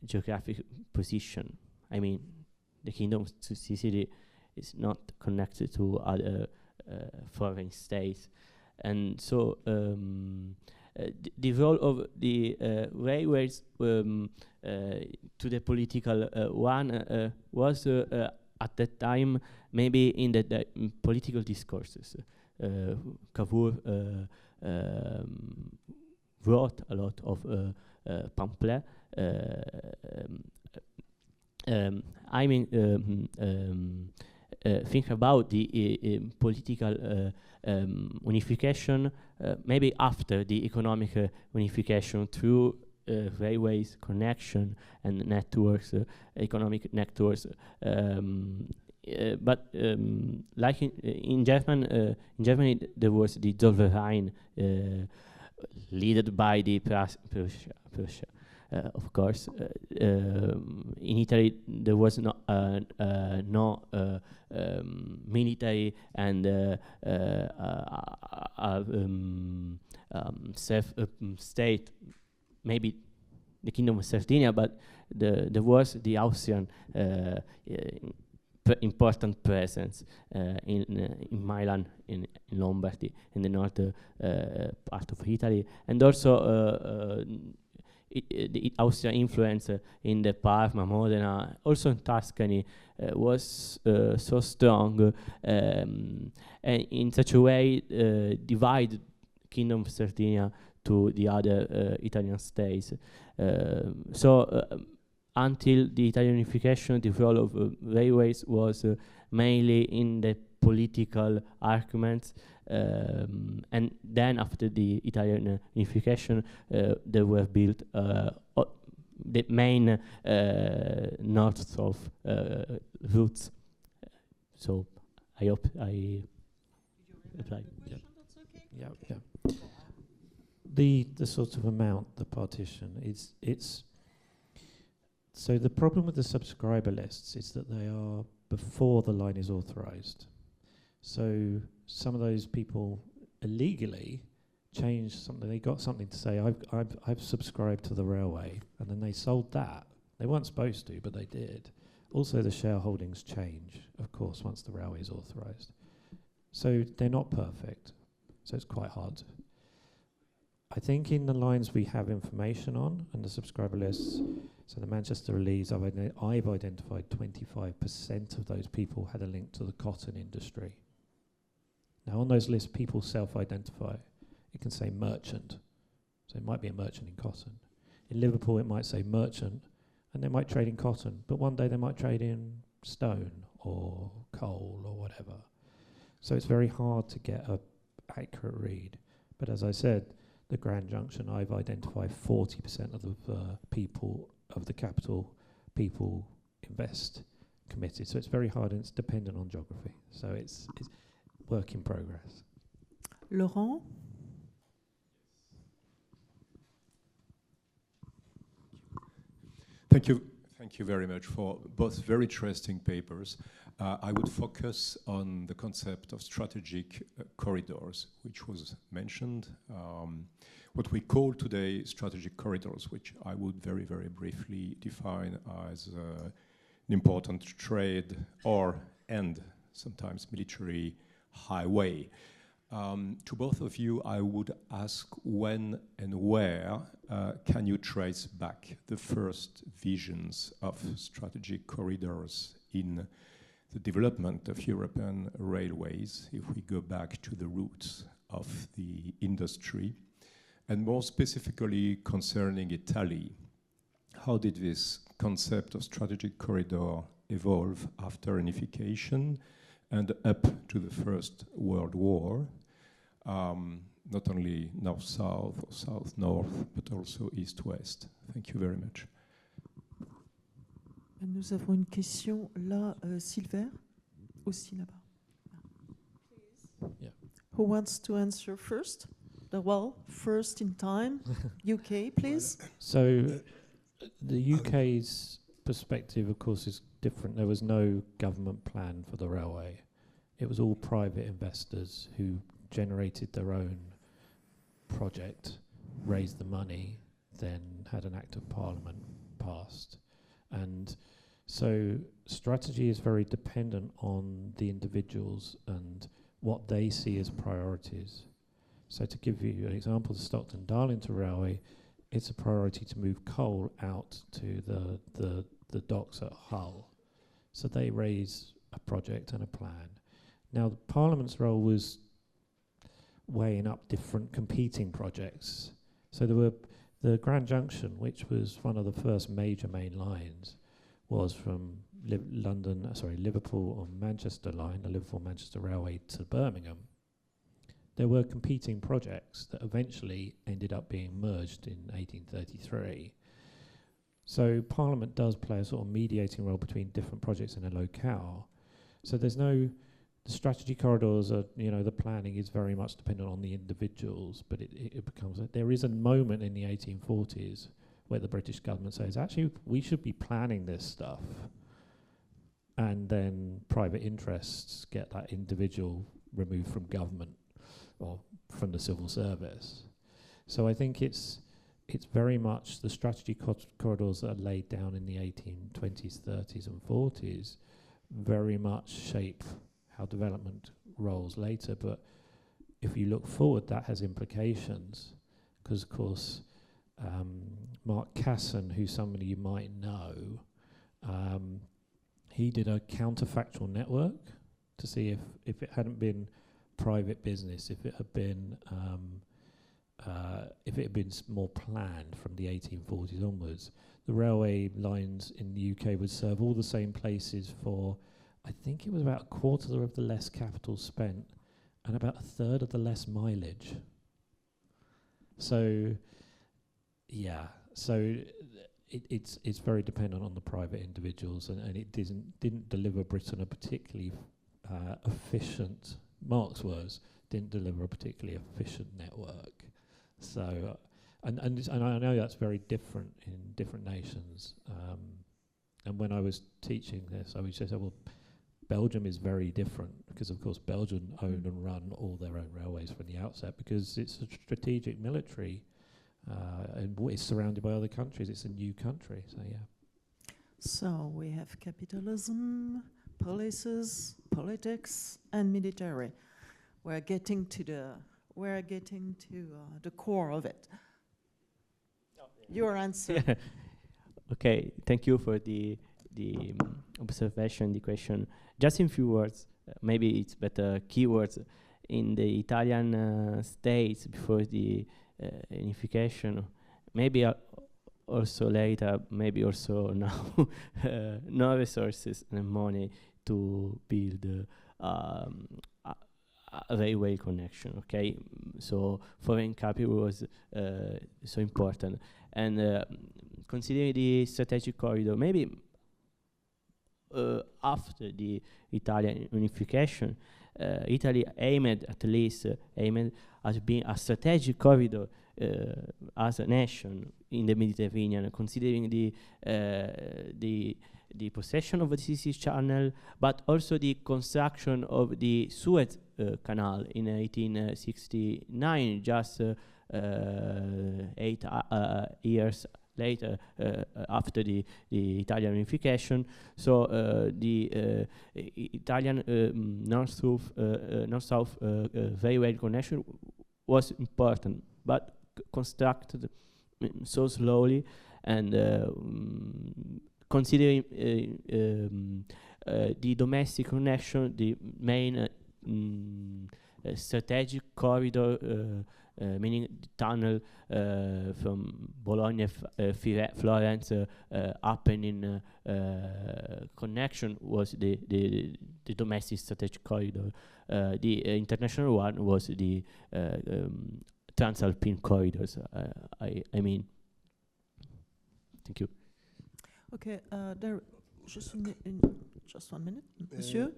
geographic position, I mean, the Kingdom of Sicily is not connected to other foreign states, and so the role of the railways to the political one was at that time maybe in the political discourses. Cavour wrote a lot of pamphlets. I mean, think about the political unification, maybe after the economic unification through railways connection and networks, economic networks. But like in Germany, there was the Zollverein, led by the Prussia. Of course, in Italy there was no military and self-state. Maybe the Kingdom of Sardinia, but there was the Austrian important presence in Milan, in Lombardy, in the north part of Italy, and also the Austrian influence in the Parma, Modena, also in Tuscany, was so strong, and in such a way divided Kingdom of Sardinia to the other Italian states. Until the Italian unification, the role of railways was mainly in the political arguments, and then after the Italian unification, there were built the main north-south routes. So I hope I replied. Yeah. The sort of amount, the partition, it's so the problem with the subscriber lists is that they are before the line is authorized. So some of those people illegally changed something. They got something to say, I've subscribed to the railway, and then they sold that. They weren't supposed to, but they did. Also, the shareholdings change, of course, once the railway is authorized. So they're not perfect. So it's quite hard. I think in the lines we have information on and the subscriber lists, so the Manchester release, I've identified 25% of those people had a link to the cotton industry. Now on those lists, people self-identify. It can say merchant, so it might be a merchant in cotton. In Liverpool, it might say merchant, and they might trade in cotton, but one day they might trade in stone or coal or whatever. So it's very hard to get an accurate read. But as I said, the Grand Junction, I've identified 40% of the people of the capital people invest committed. So it's very hard, and it's dependent on geography. So it's work in progress. Laurent? Thank you very much for both very interesting papers. I would focus on the concept of strategic corridors, which was mentioned. What we call today strategic corridors, which I would very, very briefly define as an important trade and sometimes military highway. To both of you, I would ask when and where can you trace back the first visions of strategic corridors in the development of European railways, if we go back to the roots of the industry, and more specifically concerning Italy, how did this concept of strategic corridor evolve after unification and up to the First World War, not only north-south or south-north, but also east-west? Thank you very much. Nous avons une question là, Silver, aussi là-bas. Yeah. Who wants to answer first? Well, first in time, UK, please. So the UK's perspective, of course, is different. There was no government plan for the railway. It was all private investors who generated their own project, raised the money, then had an act of parliament passed. And so strategy is very dependent on the individuals and what they see as priorities. So to give you an example, the Stockton and Darlington Railway, it's a priority to move coal out to the docks at Hull. So they raise a project and a plan. Now the Parliament's role was weighing up different competing projects. So there were the Grand Junction, which was one of the first major main lines, was from Liverpool or Manchester line, the Liverpool-Manchester Railway to Birmingham. There were competing projects that eventually ended up being merged in 1833. So Parliament does play a sort of mediating role between different projects in a locale. So there's no, the strategy corridors are, the planning is very much dependent on the individuals, but it becomes, there is a moment in the 1840s where the British government says, actually, we should be planning this stuff. And then private interests get that individual removed from government or from the civil service. So I think it's very much the strategy corridors that are laid down in the 1820s, 30s and 40s very much shape how development rolls later. But if you look forward, that has implications, because of course Mark Casson, who some of you might know, he did a counterfactual network to see if it hadn't been private business, if it had been more planned from the 1840s onwards, the railway lines in the UK would serve all the same places for, I think it was about a quarter of the less capital spent and about a third of the less mileage. So, yeah, so it's very dependent on the private individuals, and it didn't deliver Britain a particularly efficient, Mark's words, didn't deliver a particularly efficient network. So, and I know that's very different in different nations. And when I was teaching this, I would say, well, Belgium is very different, because of course Belgium own and run all their own railways from the outset, because it's a strategic military, and it's surrounded by other countries. It's a new country, so yeah. So we have capitalism, policies, politics, and military. We're getting to the core of it. Your answer. Yeah. Okay, thank you for the observation, the question. Just in few words, maybe it's better keywords. In the Italian states before the unification, maybe also later, maybe also now, no resources and money to build a railway connection. Okay, so foreign capital was so important, and considering the strategic corridor, maybe after the Italian unification, Italy aimed at being a strategic corridor as a nation in the Mediterranean, considering the possession of the Suez Channel, but also the construction of the Suez Canal in 1869, just 8 years later after the Italian unification. So the Italian north-south railway connection was important, but constructed so slowly, and considering the domestic connection, the main strategic corridor, meaning the tunnel from Bologna, Florence, happening connection was the domestic strategic corridor. The international one was the Transalpine corridors. I mean, thank you. Okay, there, just 1 minute, monsieur.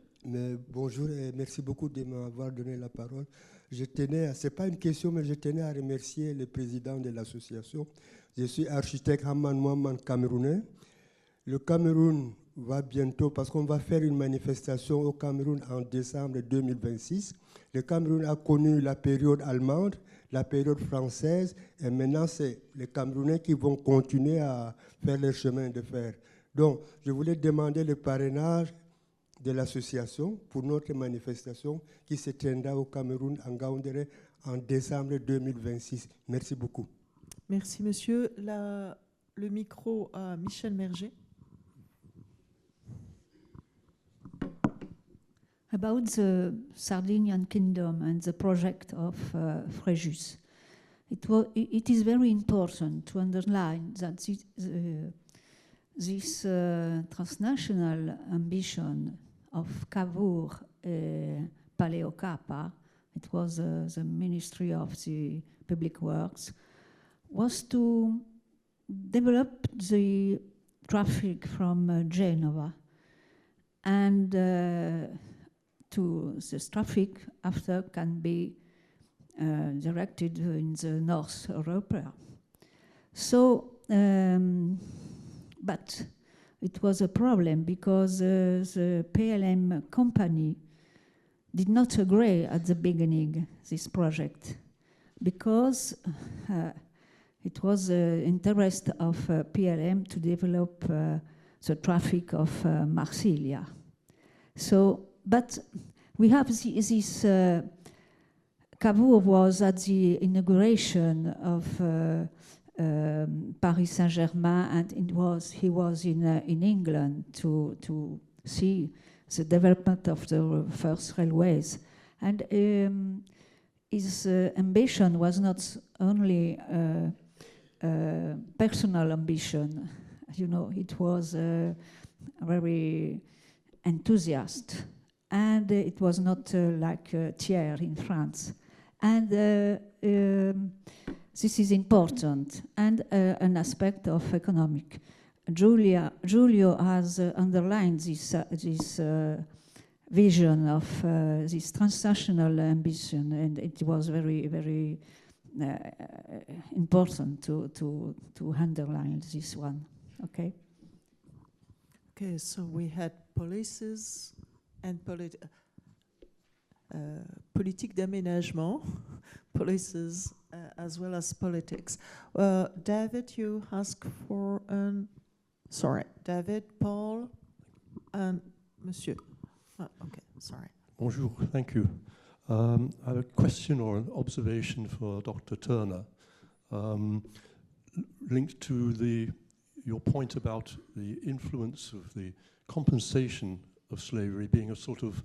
Bonjour et merci beaucoup de m'avoir donné la parole. Je tenais, c'est pas une question, mais je tenais à remercier le président de l'association. Je suis architecte Hamman Mohamed camerounais. Le Cameroun va bientôt, parce qu'on va faire une manifestation au Cameroun en décembre 2026. Le Cameroun a connu la période allemande, la période française, et maintenant c'est les Camerounais qui vont continuer à faire leur chemin de fer. Donc, je voulais demander le parrainage de l'association pour notre manifestation qui se tiendra au Cameroun en Gaoundéré en décembre 2026. Merci beaucoup. Merci, monsieur. Le micro à Michel Merger. About the Sardinian kingdom and the project of Fréjus. It is very important to underline that this transnational ambition of Cavour Paleocapa, it was the Ministry of the Public Works, was to develop the traffic from Genova, and this traffic after can be directed in the North Europe. So, but it was a problem because the PLM company did not agree at the beginning this project, because it was the interest of PLM to develop the traffic of Marsilia. So, but we have this Cavour was at the inauguration of Paris Saint-Germain, and he was in England to see the development of the first railways. And his ambition was not only personal ambition, you know, it was very enthusiast. And it was not like Thiers in France. And this is important, and an aspect of economic. Giulio has underlined this vision of this transnational ambition, and it was very, very important to underline this one. Okay. Okay, so we had policies and politique d'aménagement, policies as well as politics. David, you ask for sorry, David, Paul, and Monsieur. Okay, sorry. Bonjour, thank you. I have a question or an observation for Dr. Turner, linked to your point about the influence of the compensation of slavery being a sort of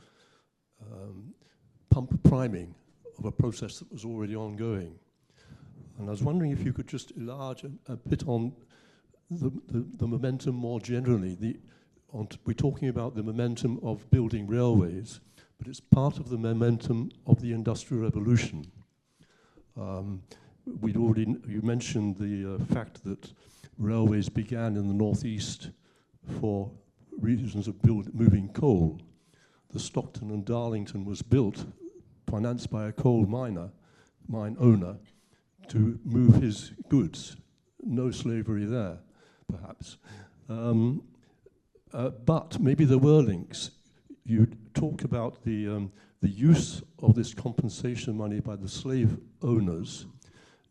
pump priming of a process that was already ongoing. And I was wondering if you could just enlarge a bit on the momentum more generally. We're talking about the momentum of building railways, but it's part of the momentum of the Industrial Revolution. You mentioned the fact that railways began in the northeast for reasons of moving coal. The Stockton and Darlington was built, financed by a coal mine owner, to move his goods. No slavery there, perhaps. But maybe there were links. You talk about the use of this compensation money by the slave owners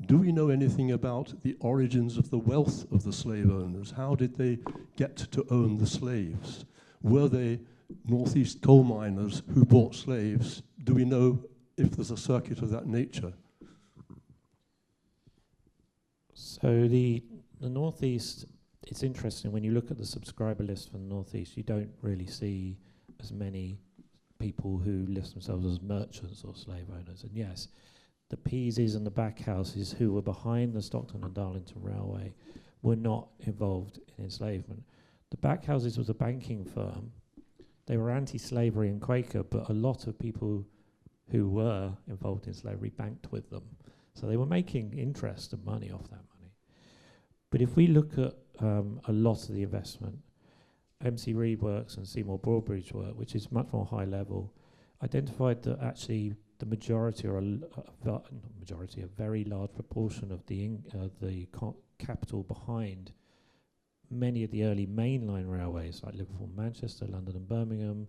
Do we know anything about the origins of the wealth of the slave owners? How did they get to own the slaves? Were they northeast coal miners who bought slaves? Do we know if there's a circuit of that nature? So the northeast, it's interesting when you look at the subscriber list for the northeast, you don't really see as many people who list themselves as merchants or slave owners. And yes, the Peaseys and the Backhouses who were behind the Stockton and Darlington Railway were not involved in enslavement. The Backhouses was a banking firm. They were anti-slavery and Quaker, but a lot of people who were involved in slavery banked with them. So they were making interest and money off that money. But if we look at a lot of the investment, MC Reed works and Seymour Broadbridge work, which is much more high level, identified that actually the majority, or a very large proportion of the capital behind many of the early mainline railways, like Liverpool, Manchester, London and Birmingham,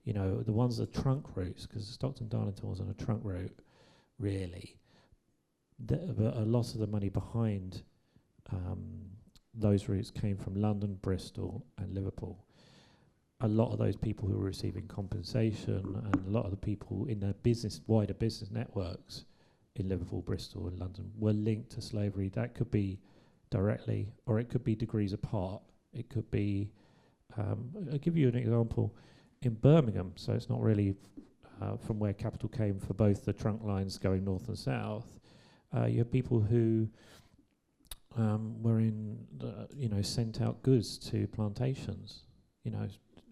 you know, the ones that are trunk routes, because Stockton Darlington wasn't a trunk route, really. But a lot of the money behind those routes came from London, Bristol and Liverpool. A lot of those people who were receiving compensation and a lot of the people in their wider business networks in Liverpool, Bristol and London were linked to slavery. That could be directly, or it could be degrees apart. It could be, I'll give you an example. In Birmingham, so it's not really from where capital came for both the trunk lines going north and south, you have people who were sent out goods to plantations,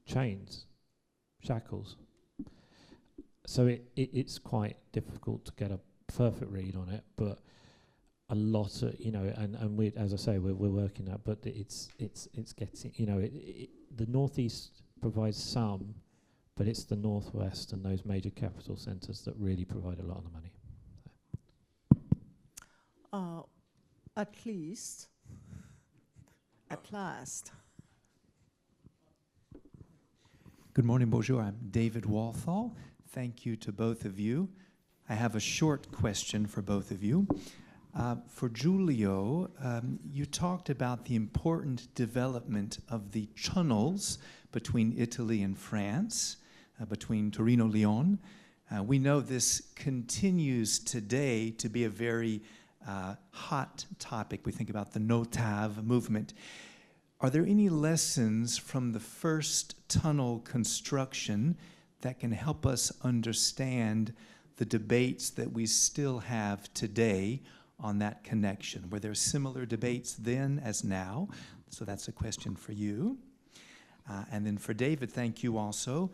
chains, shackles. So it's quite difficult to get a perfect read on it, but a lot of, and we, as I say, we're working at, but it's getting, the northeast provides some, but it's the northwest and those major capital centres that really provide a lot of the money. At last. Good morning, bonjour. I'm David Walthall. Thank you to both of you. I have a short question for both of you. For Giulio, you talked about the important development of the tunnels between Italy and France, between Torino-Lyon. We know this continues today to be a very hot topic. We think about the NOTAV movement. Are there any lessons from the first tunnel construction that can help us understand the debates that we still have today on that connection? Were there similar debates then as now? So that's a question for you. And then for David, thank you also.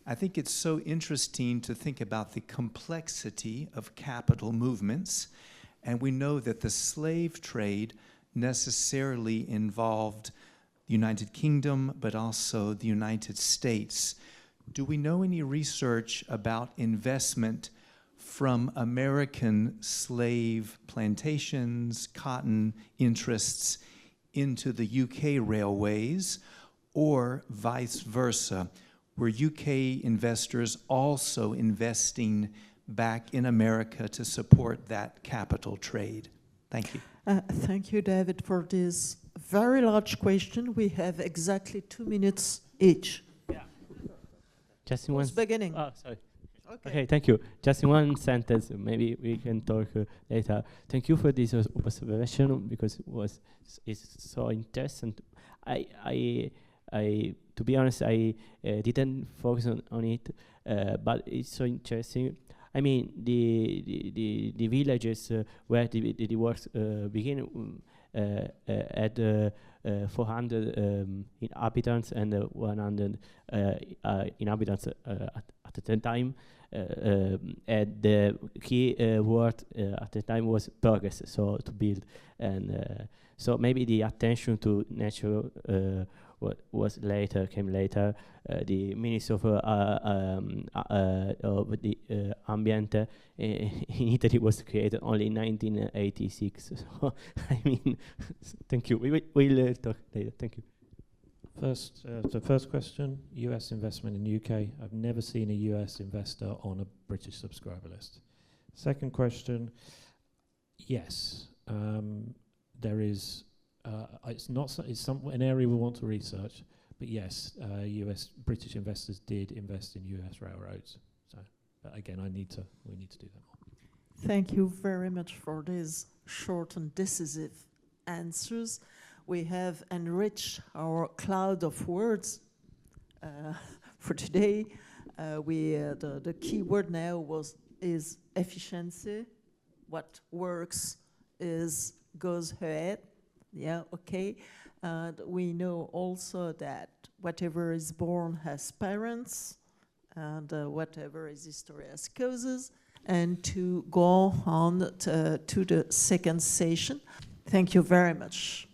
I think it's so interesting to think about the complexity of capital movements. And we know that the slave trade necessarily involved the United Kingdom, but also the United States. Do we know any research about investment from American slave plantations, cotton interests into the UK railways, or vice versa? Were UK investors also investing back in America to support that capital trade? Thank you. Thank you, David, for this very large question. We have exactly 2 minutes each. Yeah. Just in one beginning. Oh, sorry. Okay, thank you. Just in one sentence, maybe we can talk later. Thank you for this observation because it's so interesting. I to be honest, I didn't focus on it, but it's so interesting. I mean, the villages where the works begin had 400 inhabitants and 100 inhabitants at the time. And the key word at the time was progress, so to build. And so maybe the attention to nature came later. The Ministry of the Ambient in Italy was created only in 1986. So, I mean, thank you. We'll talk later. Thank you. The first question, US investment in UK. I've never seen a US investor on a British subscriber list. Second question, Yes, there is. It's not. It's an area we want to research. But yes, British investors did invest in US railroads. So, but again, we need to do that more. Thank you very much for these short and decisive answers. We have enriched our cloud of words for today. The key word now is efficiency. What works goes ahead. Yeah, okay. And we know also that whatever is born has parents, and whatever is history has causes. And to go on to the second session. Thank you very much.